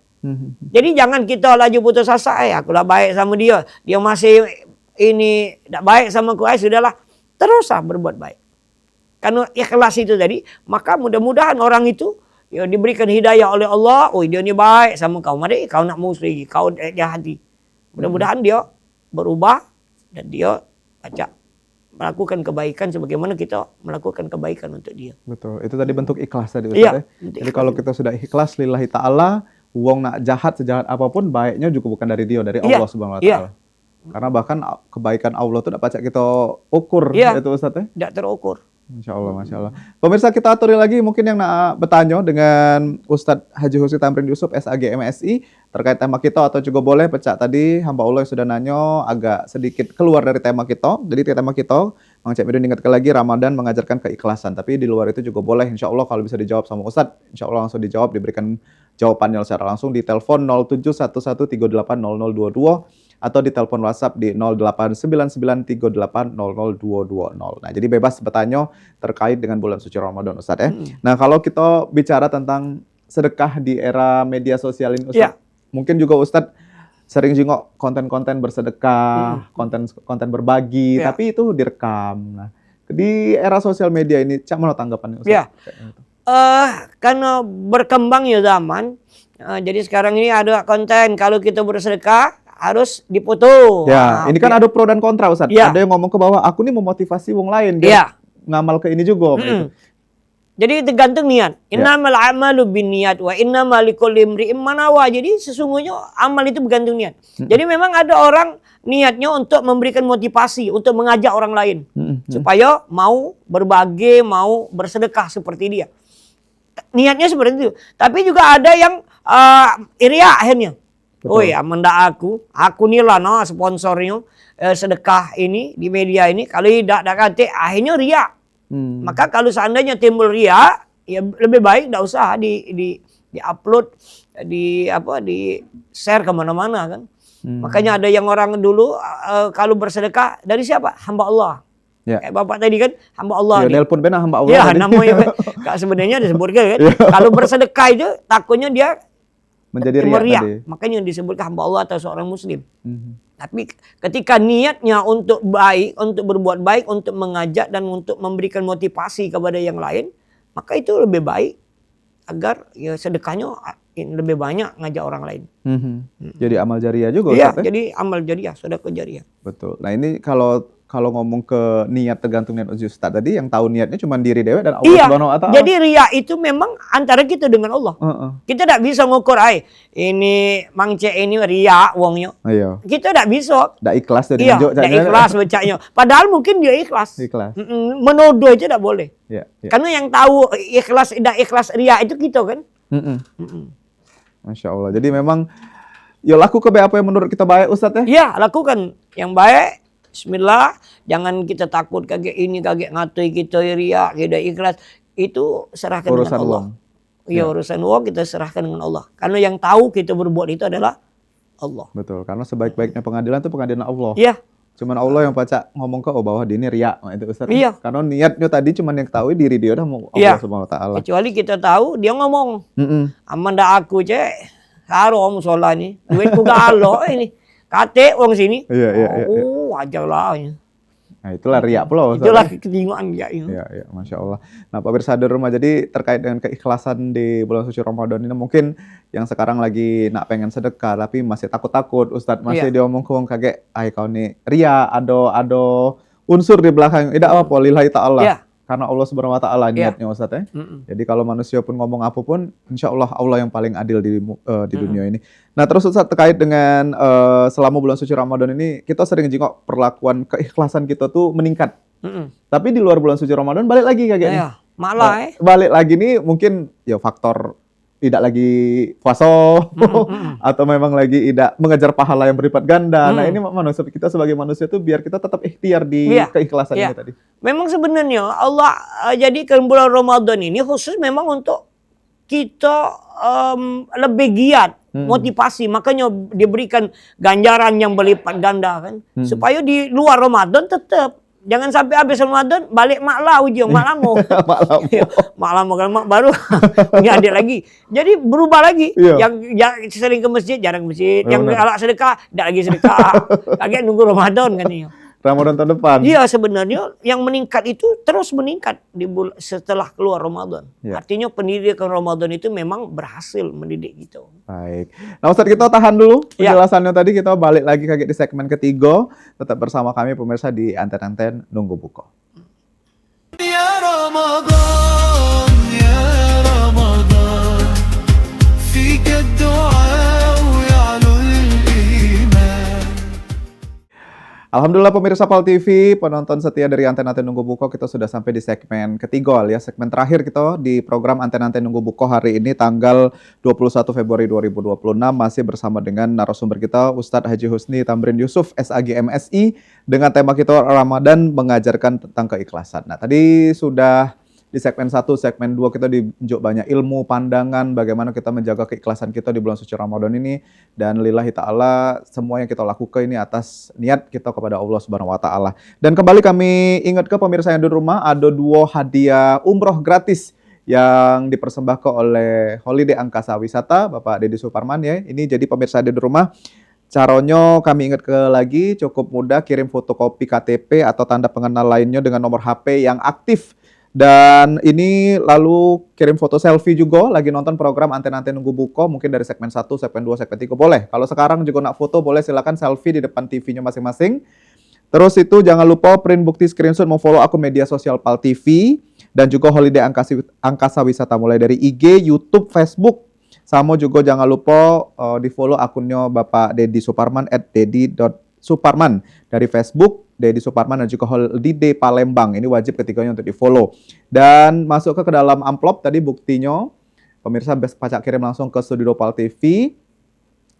Jadi jangan kita laju putus asa. Akulah baik sama dia. Dia masih ini tak baik sama aku. Sudahlah. Teruslah berbuat baik. Karena ikhlas itu tadi, maka mudah-mudahan orang itu ya diberikan hidayah oleh Allah. Oh dia ni baik sama kau. Mari kau nak musuh lagi. Kau jahati. Mudah-mudahan dia berubah dan dia melakukan kebaikan sebagaimana kita melakukan kebaikan untuk dia. Betul. Itu tadi bentuk ikhlas tadi Ustaz. Iya, Ya. bentuk Jadi ikhlas. kalau kita sudah ikhlas lillahi ta'ala, uang nak jahat sejahat apapun, baiknya juga bukan dari dia, dari Iya, Allah Subhanahu wa iya. taala. Karena bahkan kebaikan Allah itu dapat kita ukur Iya. itu Ustaz ya. Tidak terukur. Masya Allah, Masya Allah. Pemirsa kita aturi lagi mungkin yang nak bertanya dengan Ustadz Haji Husni Tamrin Yusuf SAG MSI terkait tema kita atau juga boleh pecah tadi hamba Allah yang sudah nanyo agak sedikit keluar dari tema kita. Jadi tema kita Mang Cek Midun ingatkan lagi Ramadan mengajarkan keikhlasan. Tapi di luar itu juga boleh insya Allah kalau bisa dijawab sama Ustadz. Insya Allah langsung dijawab diberikan jawabannya secara langsung di telepon 0711380022 atau di telepon WhatsApp di 0899380022. Nah, jadi bebas bertanya terkait dengan bulan suci Ramadan Ustaz ya. Nah, kalau kita bicara tentang sedekah di era media sosial ini Ustaz, Ya. mungkin juga Ustaz sering jengok konten-konten bersedekah, konten berbagi, Ya. tapi itu direkam. Nah, di era sosial media ini, cak mana tanggapannya Ustaz? Ya. Karena berkembangnya zaman, jadi sekarang ini ada konten kalau kita bersedekah harus dipoto. Ya, ini kan ada pro dan kontra Ustaz. Ya. Ada yang ngomong ke bawah, aku nih memotivasi wong lain Ya. biar ngamal ke ini juga gitu. Jadi tergantung niat. Innamal a'malu binniyat wa innamal likulli imri'in ma nawa. Jadi sesungguhnya amal itu bergantung niat. Jadi memang ada orang niatnya untuk memberikan motivasi, untuk mengajak orang lain supaya mau berbagi, mau bersedekah seperti dia. Niatnya seperti itu. Tapi juga ada yang iriya akhirnya. Oh ya, mendak aku ni lah no sponsornya sedekah ini di media ini. Kalau tidak kata akhirnya ria. Maka kalau seandainya timbul ria, ya lebih baik tidak usah di upload, di share kemana-mana kan. Makanya ada yang orang dulu kalau bersedekah dari siapa? Hamba Allah. Ya. Kayak bapak tadi kan hamba Allah. Ya, nih. nelpon benar hamba Allah. Ya tadi. namanya Kak sebenarnya disebutkan kan. Kalau bersedekah itu takutnya dia Menjadi riak meriak. tadi. Makanya disebutkan hamba Allah atau seorang muslim. Tapi ketika niatnya untuk baik, untuk berbuat baik, untuk mengajak dan untuk memberikan motivasi kepada yang lain, maka itu lebih baik agar ya sedekahnya lebih banyak ngajak orang lain. Jadi amal jariah juga Iya, Ustaz, ya? jadi amal jariah, sedekah jariah. Betul. Nah ini kalau ngomong ke niat tergantung niat Ustaz tadi yang tahu niatnya cuma diri dewe dan Allah Iya, Subhanahu wa taala. jadi ria itu memang antara kita dengan Allah. Kita tidak bisa ngukur, ini Mang Cek ini ria wongnya. Iya. Kita tidak bisa. Dak ikhlas dari Iya, nunjuk, tidak Cak. ikhlas bacanya. Padahal mungkin dia ikhlas. Ikhlas. Menuduh itu tidak boleh. Iya, iya. Karena yang tahu ikhlas tidak ikhlas ria itu kita kan. Masya Allah. Jadi memang ya laku apa yang menurut kita baik Ustaz ya? Ya, lakukan yang baik. Bismillah, jangan kita takut kaget ini, kaget ngatui kita ria, kita ikhlas. Itu serahkan Urusan dengan Allah. uang. Ya, urusan uang kita serahkan dengan Allah. Karena yang tahu kita berbuat itu adalah Allah. Betul. Karena sebaik-baiknya pengadilan itu pengadilan Allah. Iya. Cuman Allah yang baca ngomong ke bahwa dia ini riak. Nah, itu Ustaz. Iya. Karena niatnya tadi cuman yang ketahui diri dia udah mau Iya. Allah Subhanahu wa taala. Kecuali kita tahu dia ngomong, aman dah aku cek, haram sholat ni, duitku galo ini. Kate wong sini. Iya, iya, iya. Oh, wajar lah. Nah, itulah riak pula. Ustaz. Itulah ketinggalan ya. Iya, iya, Masya Allah. Nah, Pak Pemirsa di rumah, jadi terkait dengan keikhlasan di bulan suci Ramadan ini, mungkin yang sekarang lagi nak pengen sedekah, tapi masih takut-takut, Ustadz, masih diomong kaget, ay kau nih, ria, ada unsur di belakang, tidak apa, lillahi ta'ala. Iya. Karena Allah Subhanahu wa Ta'ala niatnya, Ustadz ya. Jadi kalau manusia pun ngomong apapun, insya Allah Allah yang paling adil di dunia ini. Nah, terus Ustadz, terkait dengan selama bulan suci Ramadan ini, kita sering jengok perlakuan keikhlasan kita tuh meningkat. Tapi di luar bulan suci Ramadan balik lagi kayak gini. Iya, malah Balik lagi nih mungkin ya faktor tidak lagi puasa atau memang lagi tidak mengejar pahala yang berlipat ganda. Nah, ini manusia kita sebagai manusia tuh biar kita tetap ikhtiar di keikhlasan ini tadi. Memang sebenarnya Allah jadikan bulan Ramadan ini khusus memang untuk kita lebih giat, motivasi. Makanya diberikan ganjaran yang berlipat ganda kan. Supaya di luar Ramadan tetap jangan sampai habis Ramadan balik maklah ujung maklamo. Maklamo kan mak baru nggak ada lagi. Jadi berubah lagi. Yang sering ke masjid jarang ke masjid. Yang galak sedekah tidak lagi sedekah. Kaget nunggu Ramadan kan ya. Ramadan tahun depan. Iya, sebenarnya yang meningkat itu terus meningkat setelah keluar Ramadan. Artinya pendidikan Ramadan itu memang berhasil mendidik kita. Baik. Nah, Ustadz, kita tahan dulu penjelasannya tadi. Kita balik lagi kaget di segmen ketiga. Tetap bersama kami pemirsa di Anten-Anten Nunggu Buko. يا رمضان يا رمضان فيك الدعاء ويعلو الإيمان. Alhamdulillah pemirsa PAL TV, penonton setia dari Anten-Anten Nunggu Buko, kita sudah sampai di segmen ketiga ya, segmen terakhir kita di program Anten-Anten Nunggu Buko hari ini tanggal 21 Februari 2026 masih bersama dengan narasumber kita Ustadz Haji Husni Tamrin Yusuf SAG MSI dengan tema kita Ramadan mengajarkan tentang keikhlasan. Nah, tadi sudah di segmen 1, segmen 2 kita diunjuk banyak ilmu, pandangan, bagaimana kita menjaga keikhlasan kita di bulan suci Ramadan ini. Dan lillahi ta'ala, semua yang kita lakukan ini atas niat kita kepada Allah Subhanahu wa Ta'ala. Dan kembali kami ingat ke pemirsa yang di rumah, ada 2 hadiah umroh gratis yang dipersembahkan oleh Holiday Angkasa Wisata, Bapak Deddy Suparman ya. Ini jadi pemirsa di rumah, caranya kami ingat ke lagi, cukup mudah, kirim fotokopi KTP atau tanda pengenal lainnya dengan nomor HP yang aktif. Dan ini lalu kirim foto selfie juga, lagi nonton program Anten-Anten Nunggu Buko, mungkin dari segmen 1, segmen 2, segmen 3, boleh. Kalau sekarang juga nak foto, boleh silakan selfie di depan TV-nya masing-masing. Terus itu jangan lupa print bukti screenshot, mau follow akun media sosial PAL TV, dan juga Holiday Angkasa Wisata, mulai dari IG, YouTube, Facebook. Sama juga jangan lupa di follow akunnya Bapak Deddy Suparman, @deddy.suparman dari Facebook, Deddy Suparman dan juga Holiday Palembang. Ini wajib ketiganya untuk di-follow. Dan masuk ke dalam amplop tadi buktinya. Pemirsa pacak kirim langsung ke studio PAL TV.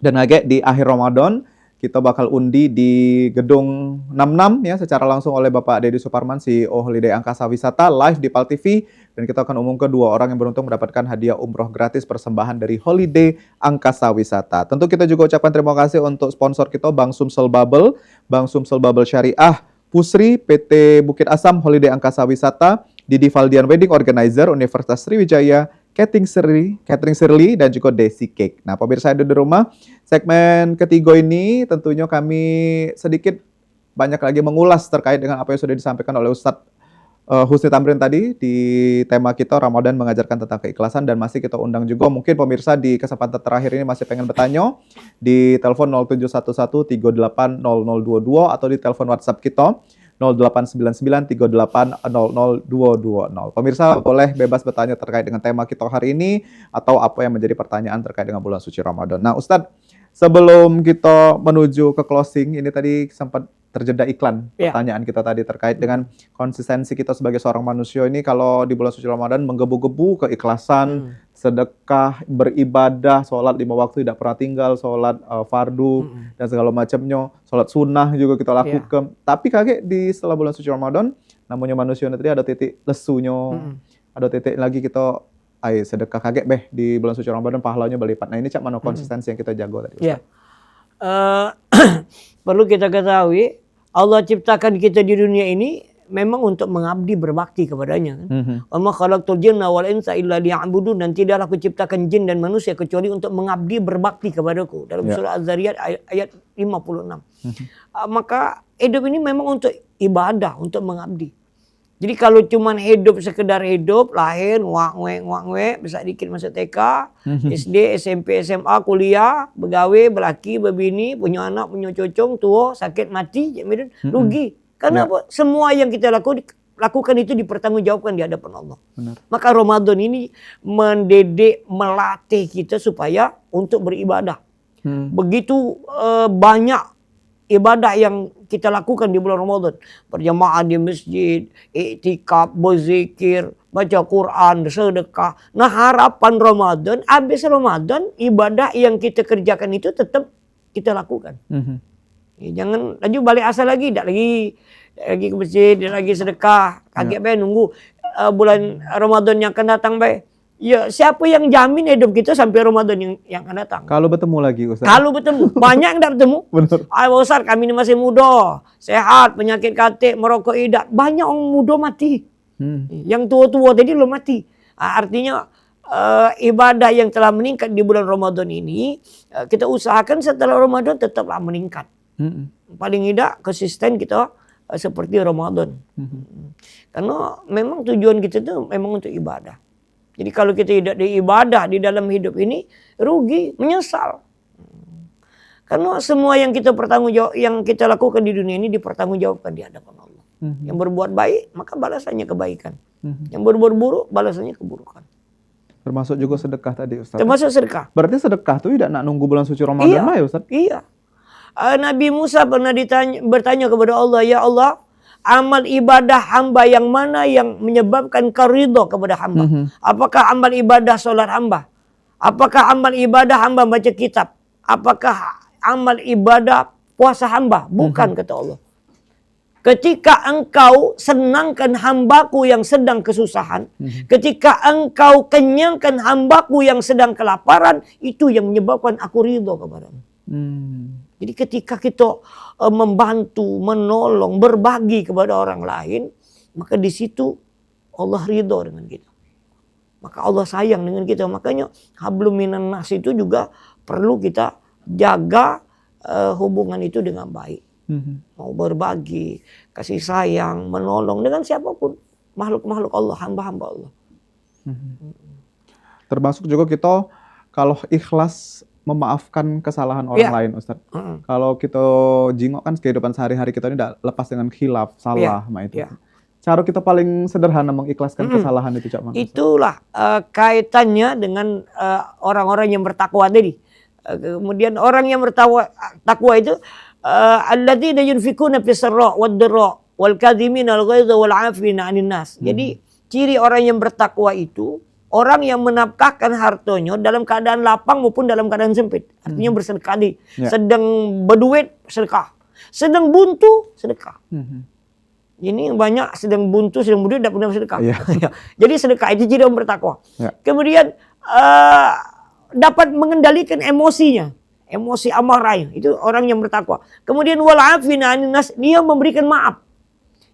Dan lagi di akhir Ramadan kita bakal undi di gedung 66 ya secara langsung oleh Bapak Deddy Suparman, CEO Holiday Angkasa Wisata, live di PAL TV. Dan kita akan umumkan 2 orang yang beruntung mendapatkan hadiah umroh gratis persembahan dari Holiday Angkasa Wisata. Tentu kita juga ucapkan terima kasih untuk sponsor kita, Bank Sumsel Bubble Syariah, Pusri, PT Bukit Asam, Holiday Angkasa Wisata, Didi Valdian Wedding Organizer, Universitas Sriwijaya, Catering Sirli, dan juga Desi Cake. Nah, pemirsa ada di rumah, segmen ketiga ini tentunya kami sedikit banyak lagi mengulas terkait dengan apa yang sudah disampaikan oleh Ustadz Husni Tamrin tadi di tema kita Ramadan mengajarkan tentang keikhlasan. Dan masih kita undang juga mungkin pemirsa di kesempatan terakhir ini masih pengen bertanya di telepon 0711380022 atau di telepon WhatsApp kita 0899380022. Pemirsa boleh bebas bertanya terkait dengan tema kita hari ini atau apa yang menjadi pertanyaan terkait dengan bulan suci Ramadan. Nah, Ustadz, sebelum kita menuju ke closing, ini tadi sempat terjeda iklan pertanyaan kita tadi terkait dengan konsistensi kita sebagai seorang manusia ini kalau di bulan suci Ramadan menggebu-gebu keikhlasan, sedekah, beribadah, sholat 5 waktu tidak pernah tinggal, sholat fardu dan segala macamnya, sholat sunnah juga kita lakukan. Tapi kaget di setelah bulan suci Ramadan, namanya manusia tadi ada titik lesunya, ada titik lagi kita sedekah kaget di bulan suci Ramadan pahalanya berlipat. Nah, ini cak mana konsistensi yang kita jago tadi, Ustaz? Perlu kita ketahui, Allah ciptakan kita di dunia ini memang untuk mengabdi berbakti kepadanya kan. Mhm. Wa ma khalaqtul jinna wal insa illa liya'budun, dan tidaklah aku ciptakan jin dan manusia kecuali untuk mengabdi berbakti kepadaku. Dalam Ya. surah Az-Zariyat ayat 56. Maka hidup ini memang untuk ibadah, untuk mengabdi. Jadi kalau cuman hidup sekedar hidup, lahir, nguak-nguek, bisa dikit masuk TK, SD, SMP, SMA, kuliah, begawe, berlaki, berbini, punya anak, punya cocong, tua, sakit, mati, rugi. Karena apa? Semua yang kita lakukan itu dipertanggungjawabkan di hadapan Allah. Benar. Maka Ramadan ini mendidik, melatih kita supaya untuk beribadah. Begitu banyak ibadah yang kita lakukan di bulan Ramadan. Berjamaah di masjid, iktikaf, berzikir, baca Quran, sedekah. Nah harapan Ramadan, habis Ramadan ibadah yang kita kerjakan itu tetap kita lakukan. Ya, jangan lagi balik asal lagi, tak lagi ke masjid, tak lagi sedekah. Kaget bae nunggu bulan Ramadan yang akan datang bae. Ya siapa yang jamin hidup kita sampai Ramadan yang akan datang? Kalau bertemu lagi Ustaz. Kalau bertemu, banyak yang tak bertemu. Benar. Ustaz, kami ini masih muda, sehat, penyakit katik, merokok idat. Banyak orang muda mati. Yang tua-tua tadi belum mati. Artinya ibadah yang telah meningkat di bulan Ramadan ini, kita usahakan setelah Ramadan tetaplah meningkat. Paling tidak konsisten kita seperti Ramadan. Karena memang tujuan kita itu memang untuk ibadah. Jadi kalau kita tidak diibadah di dalam hidup ini, rugi, menyesal. Karena semua yang kita yang kita lakukan di dunia ini dipertanggungjawabkan di hadapan Allah. Yang berbuat baik, maka balasannya kebaikan. Yang berbuat buruk, balasannya keburukan. Termasuk juga sedekah tadi Ustaz. Termasuk sedekah. Berarti sedekah tuh tidak nak nunggu bulan suci Ramadan lah ya Ustaz? Iya. Nabi Musa pernah bertanya kepada Allah, ya Allah, amal ibadah hamba yang mana yang menyebabkan kau ridho kepada hamba? Apakah amal ibadah solat hamba? Apakah amal ibadah hamba baca kitab? Apakah amal ibadah puasa hamba? Bukan, kata Allah. Ketika engkau senangkan hambaku yang sedang kesusahan, ketika engkau kenyangkan hambaku yang sedang kelaparan, itu yang menyebabkan aku ridho kepadamu. Jadi ketika kita membantu, menolong, berbagi kepada orang lain, maka di situ Allah ridho dengan kita. Maka Allah sayang dengan kita. Makanya hablum minan nas itu juga perlu kita jaga hubungan itu dengan baik. Mau berbagi, kasih sayang, menolong dengan siapapun. Makhluk-makhluk Allah, hamba-hamba Allah. Termasuk juga kita kalau ikhlas memaafkan kesalahan orang lain Ustaz. Kalau kita jingok kan kehidupan sehari-hari kita ini tidak lepas dengan khilaf, salah, itu. Cara kita paling sederhana mengikhlaskan kesalahan itu Cak Man. Itulah kaitannya dengan orang-orang yang bertakwa tadi. Kemudian orang yang bertakwa itu alladzina yunfikuna fis sarra wad dharra wal kadhimina al ghaidha wal 'afina 'anil nas. Jadi ciri orang yang bertakwa itu orang yang menafkahkan hartanya dalam keadaan lapang maupun dalam keadaan sempit. Artinya bersedekah. Sedang berduit, sedekah. Sedang buntu, sedekah. Ini banyak sedang buntu, sedang berduit, tidak pernah bersedekah. Jadi sedekah itu ciri orang bertakwa. Kemudian dapat mengendalikan emosinya. Emosi amarahnya. Itu orang yang bertakwa. Kemudian wal'afina anin nas, dia memberikan maaf.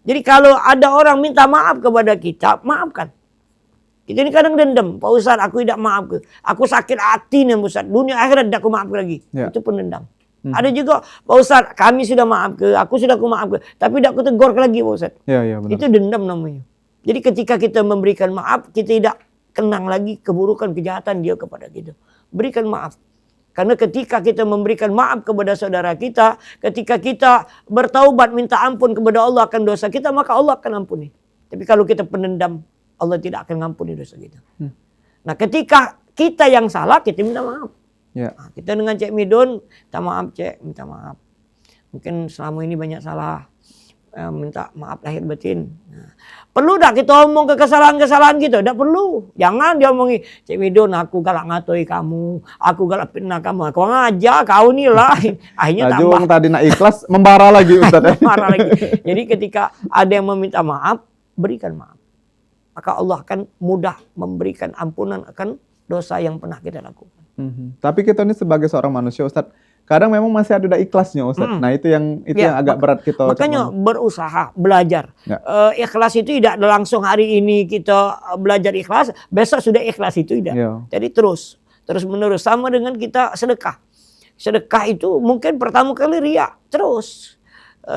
Jadi kalau ada orang minta maaf kepada kita, maafkan. Kita ini kadang dendam. Pak Ustaz, aku tidak maaf ke. Aku sakit hati nih Ustaz. Dunia akhirat tidak aku maaf lagi. Itu pendendam. Ada juga, Pak Ustaz, kami sudah maaf ke. Aku sudah aku maaf ke. Tapi tidak aku tegur lagi Pak Ustaz. Benar. Itu dendam namanya. Jadi ketika kita memberikan maaf, kita tidak kenang lagi keburukan, kejahatan dia kepada kita. Berikan maaf. Karena ketika kita memberikan maaf kepada saudara kita, ketika kita bertaubat minta ampun kepada Allah akan dosa kita, maka Allah akan ampuni. Tapi kalau kita pendendam, Allah tidak akan mengampuni dosa kita. Nah ketika kita yang salah, kita minta maaf. Nah, kita dengan Cik Midun, minta maaf Cik, minta maaf. Mungkin selama ini banyak salah. Minta maaf lahir batin. Nah, perlu tak kita omong ke kesalahan-kesalahan kita? Tak perlu. Jangan dia omongi, Cik Midun, aku galak ngatoi kamu. Aku galak fitnah kamu. Kau ngajar, kau ni lah. Akhirnya tambah. Tadi nak ikhlas, membara lagi Ustaz. Membara lagi. Jadi ketika ada yang meminta maaf, berikan maaf. Maka Allah akan mudah memberikan ampunan akan dosa yang pernah kita lakukan. Tapi kita ini sebagai seorang manusia Ustaz, kadang memang masih ada ikhlasnya Ustaz. Nah itu yang Ya, agak berat kita. makanya berusaha, belajar. Ya. Ikhlas itu tidak langsung hari ini kita belajar ikhlas, besok sudah ikhlas itu tidak. Ya. Jadi terus menerus, sama dengan kita sedekah. Sedekah itu mungkin pertama kali riya, terus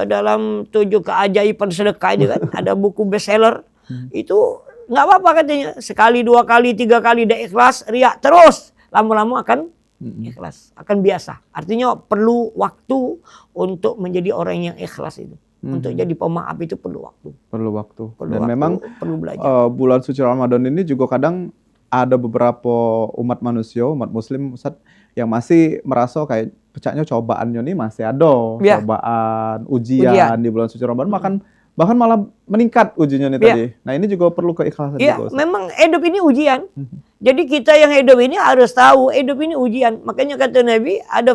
dalam 7 keajaiban sedekah itu kan ada buku bestseller itu nggak apa-apa katanya, sekali, 2 kali, 3 kali dah ikhlas, riya terus, lama-lama akan ikhlas, akan biasa. Artinya perlu waktu untuk menjadi orang yang ikhlas itu. Untuk jadi pemaaf itu perlu waktu. Perlu waktu. Perlu Dan waktu, memang perlu belajar. bulan suci Ramadan ini juga kadang ada beberapa umat manusia, umat muslim Ustaz, yang masih merasa kayak pecahnya cobaannya nih masih ada. Ya. Cobaan, ujian di bulan suci Ramadan, bahkan malah meningkat ujiannya nih Ya. tadi. Nah ini juga perlu keikhlasan Iya, juga Ustaz. memang hidup ini ujian. Jadi kita yang hidup ini harus tahu hidup ini ujian. Makanya kata Nabi ada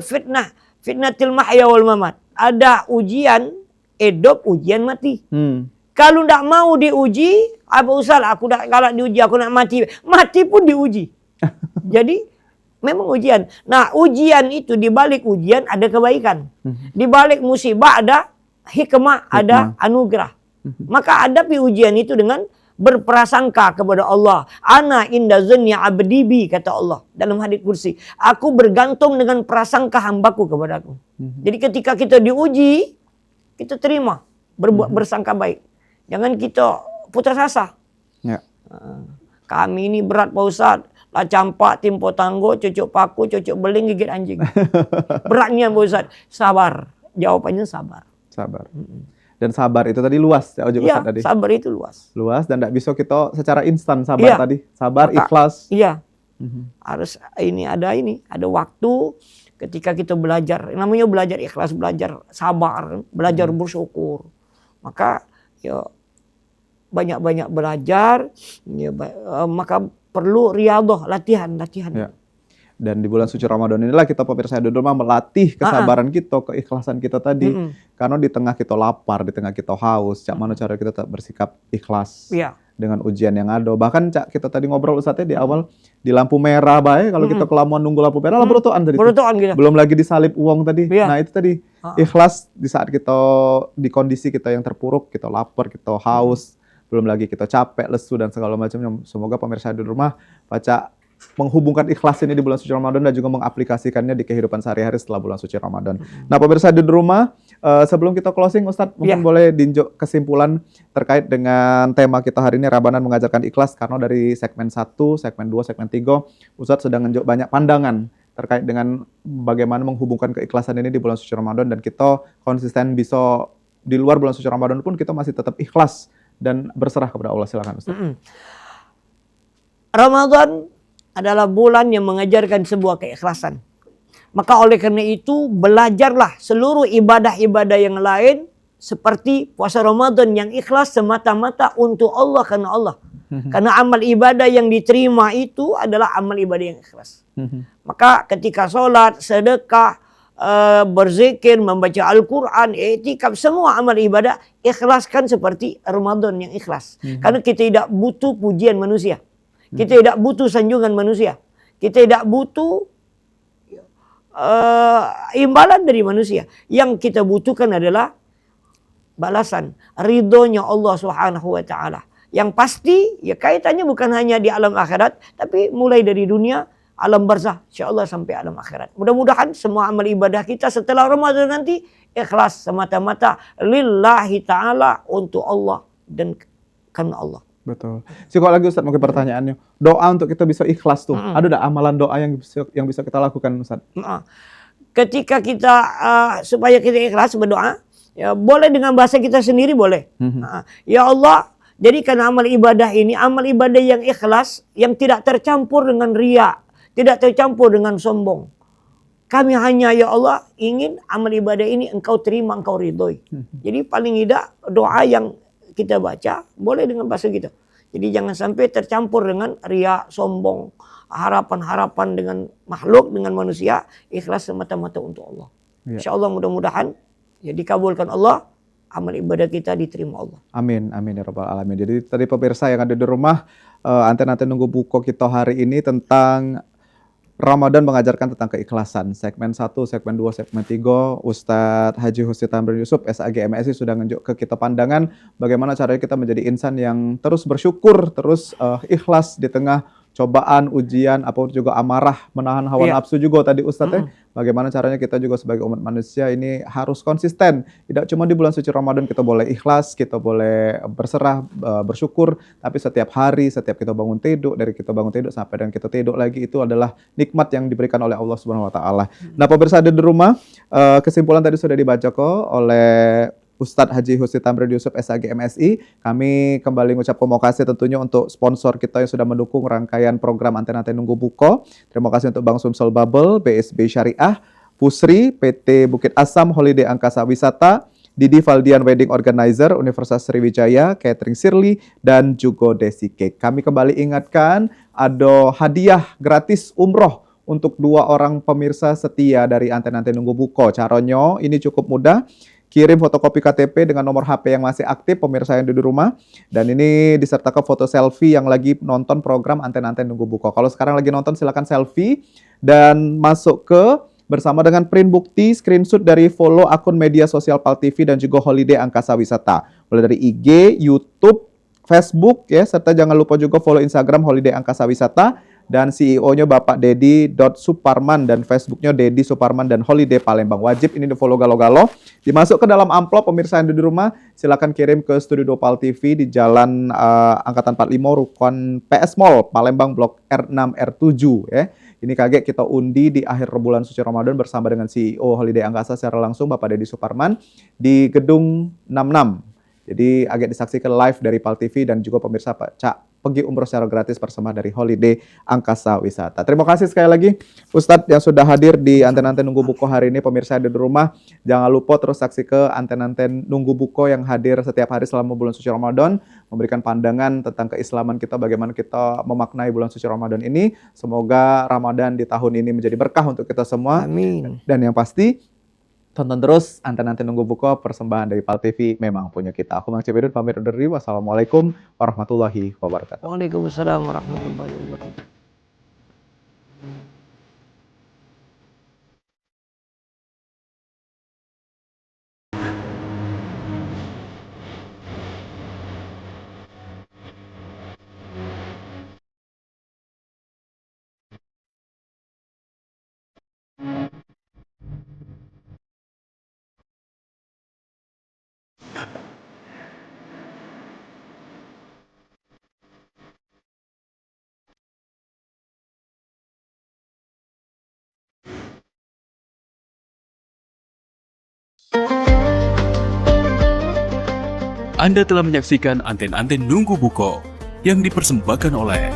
fitnatil mahya wal mamat. Ada ujian hidup, ujian mati. Kalau ndak mau diuji, apa usah aku dah kalau diuji aku nak mati. Mati pun diuji. Jadi memang ujian. Nah, ujian itu di balik ujian ada kebaikan. Di balik musibah ada hikmah, ada anugerah. Maka hadapi ujian itu dengan berprasangka kepada Allah. Ana inda zanni abdi bi, kata Allah dalam hadits kursi. Aku bergantung dengan prasangka hambaku kepadaku. Jadi ketika kita diuji, kita terima, berbuat bersangka baik. Jangan kita putus asa. Ya. Kami ini berat Pak Ustaz. Lah campak, timpo tanggo, cucuk paku, cucuk beling, gigit anjing. Beratnya Pak Ustaz. Sabar. Jawabannya sabar. Sabar. Dan sabar itu tadi luas ya juga Iya, Ustaz tadi. sabar itu luas. Luas dan tidak bisa kita secara instan sabar Iya. tadi. Sabar, Maka, ikhlas. Iya. Harus ada waktu ketika kita belajar. Namanya belajar ikhlas, belajar sabar, belajar bersyukur. Maka ya banyak-banyak belajar, ya, maka perlu riyadhah, latihan. Ya. Dan di bulan suci Ramadan inilah kita pemirsa di rumah melatih kesabaran kita, keikhlasan kita tadi. Karena di tengah kita lapar, di tengah kita haus, cak mana cara kita tetap bersikap ikhlas Iya. dengan ujian yang ada. Bahkan cak kita tadi ngobrol Ustaznya di awal di lampu merah baik, kalau kita kelamaan nunggu lampu merah lah berutuan tadi. Berutuan gitu. Belum lagi disalib uang tadi. Iya. Nah itu tadi ikhlas di saat kita di kondisi kita yang terpuruk, kita lapar, kita haus, belum lagi kita capek, lesu dan segala macamnya. Semoga pemirsa di rumah baca menghubungkan ikhlas ini di bulan suci Ramadan dan juga mengaplikasikannya di kehidupan sehari-hari setelah bulan suci Ramadan. Nah, pemirsa di rumah, sebelum kita closing, Ustadz mungkin boleh dinjok kesimpulan terkait dengan tema kita hari ini, Rabanan Mengajarkan Ikhlas, karena dari segmen 1, segmen 2, segmen 3, Ustadz sedang menjawab banyak pandangan terkait dengan bagaimana menghubungkan keikhlasan ini di bulan suci Ramadan, dan kita konsisten bisa di luar bulan suci Ramadan pun kita masih tetap ikhlas dan berserah kepada Allah. Silakan Ustadz. Ramadan adalah bulan yang mengajarkan sebuah keikhlasan. Maka oleh karena itu belajarlah seluruh ibadah-ibadah yang lain seperti puasa Ramadan yang ikhlas semata-mata untuk Allah, karena Allah. Karena amal ibadah yang diterima itu adalah amal ibadah yang ikhlas. Maka ketika sholat, sedekah, berzikir, membaca Al-Quran, i'tikaf, semua amal ibadah ikhlaskan seperti Ramadan yang ikhlas. Karena kita tidak butuh pujian manusia. Kita tidak butuh sanjungan manusia. Kita tidak butuh imbalan dari manusia. Yang kita butuhkan adalah balasan, ridhonya Allah Subhanahu wa taala. Yang pasti ya kaitannya bukan hanya di alam akhirat, tapi mulai dari dunia, alam barzah, insyaallah sampai alam akhirat. Mudah-mudahan semua amal ibadah kita setelah Ramadan nanti ikhlas semata-mata lillahi taala, untuk Allah dan karena Allah. Betul. Kalau lagi Ustadz mungkin pertanyaannya, doa untuk kita bisa ikhlas tuh, ada enggak amalan doa yang bisa kita lakukan Ustadz? Ketika kita supaya kita ikhlas berdoa, ya boleh dengan bahasa kita sendiri boleh. Ya Allah, jadikan amal ibadah ini amal ibadah yang ikhlas, yang tidak tercampur dengan riya, tidak tercampur dengan sombong. Kami hanya ya Allah ingin amal ibadah ini Engkau terima, Engkau ridhoi. Jadi paling tidak doa yang kita baca boleh dengan bahasa kita. Jadi jangan sampai tercampur dengan riya, sombong, harapan-harapan dengan makhluk, dengan manusia. Ikhlas semata-mata untuk Allah. InsyaAllah mudah-mudahan ya dikabulkan Allah, amal ibadah kita diterima Allah. Amin, amin ya rabbal alamin. Jadi tadi pemirsa yang ada di rumah, anten-anten nunggu buku kita hari ini tentang Ramadan mengajarkan tentang keikhlasan. Segmen 1, segmen 2, segmen 3, Ustadz Haji Husni Tamrin Yusuf, SAG MSI sudah nunjuk ke kita pandangan bagaimana caranya kita menjadi insan yang terus bersyukur, terus ikhlas di tengah cobaan, ujian, apapun juga amarah, menahan hawa Iya. nafsu juga tadi Ustadz ya. Bagaimana caranya kita juga sebagai umat manusia ini harus konsisten. Tidak cuma di bulan suci Ramadan kita boleh ikhlas, kita boleh berserah, bersyukur, tapi setiap hari, setiap kita bangun tidur, dari kita bangun tidur sampai dan kita tidur lagi itu adalah nikmat yang diberikan oleh Allah Subhanahu wa taala. Nah, pemirsa ada di rumah, kesimpulan tadi sudah dibaca kok oleh Ustadz Haji Husni Tamrin Yusuf SAG MSI. Kami kembali mengucap terima kasih tentunya untuk sponsor kita yang sudah mendukung rangkaian program Anten-Anten Nunggu Buko. Terima kasih untuk Bank Sumsel Bubble, BSB Syariah, Pusri, PT Bukit Asam, Holiday Angkasa Wisata, Didi Valdian Wedding Organizer, Universitas Sriwijaya, Catering Sirli, dan juga Desi Cake. Kami kembali ingatkan ada hadiah gratis umroh untuk 2 orang pemirsa setia dari Anten-Anten Nunggu Buko. Caranya ini cukup mudah. Kirim fotokopi KTP dengan nomor HP yang masih aktif pemirsa yang di rumah. Dan ini disertakan foto selfie yang lagi nonton program Anten-Anten Nunggu Buko. Kalau sekarang lagi nonton silakan selfie dan masuk ke bersama dengan print bukti screenshot dari follow akun media sosial Pal TV dan juga Holiday Angkasa Wisata. Mulai dari IG, YouTube, Facebook ya, serta jangan lupa juga follow Instagram Holiday Angkasa Wisata dan CEO-nya Bapak Dedi Suparman dan Facebooknya Dedi Suparman dan Holiday Palembang. Wajib ini di follow galo-galo. Dimasuk ke dalam amplop pemirsa yang ada di rumah, silakan kirim ke Studio Pal TV di Jalan Angkatan 45 Rukun PS Mall Palembang Blok R6 R7 ya. Ini kaget kita undi di akhir bulan suci Ramadan bersama dengan CEO Holiday Angkasa secara langsung Bapak Dedi Suparman di Gedung 66. Jadi agak disaksikan live dari Pal TV dan juga pemirsa Pak Cak pergi umroh secara gratis bersama dari Holiday Angkasa Wisata. Terima kasih sekali lagi Ustadz yang sudah hadir di Anten-Anten Nunggu Buko hari ini. Pemirsa yang ada di rumah, jangan lupa terus saksi ke Anten-Anten Nunggu Buko yang hadir setiap hari selama bulan suci Ramadan, memberikan pandangan tentang keislaman kita, bagaimana kita memaknai bulan suci Ramadan ini. Semoga Ramadan di tahun ini menjadi berkah untuk kita semua. Amin. Dan yang pasti, tonton terus Anten-Anten Nunggu Buko, persembahan dari Pal TV memang punya kita. Aku Mang Cibedut pamit undur diri. Wassalamualaikum warahmatullahi wabarakatuh. Waalaikumsalam warahmatullahi wabarakatuh. Anda telah menyaksikan Anten-Anten Nunggu Buko yang dipersembahkan oleh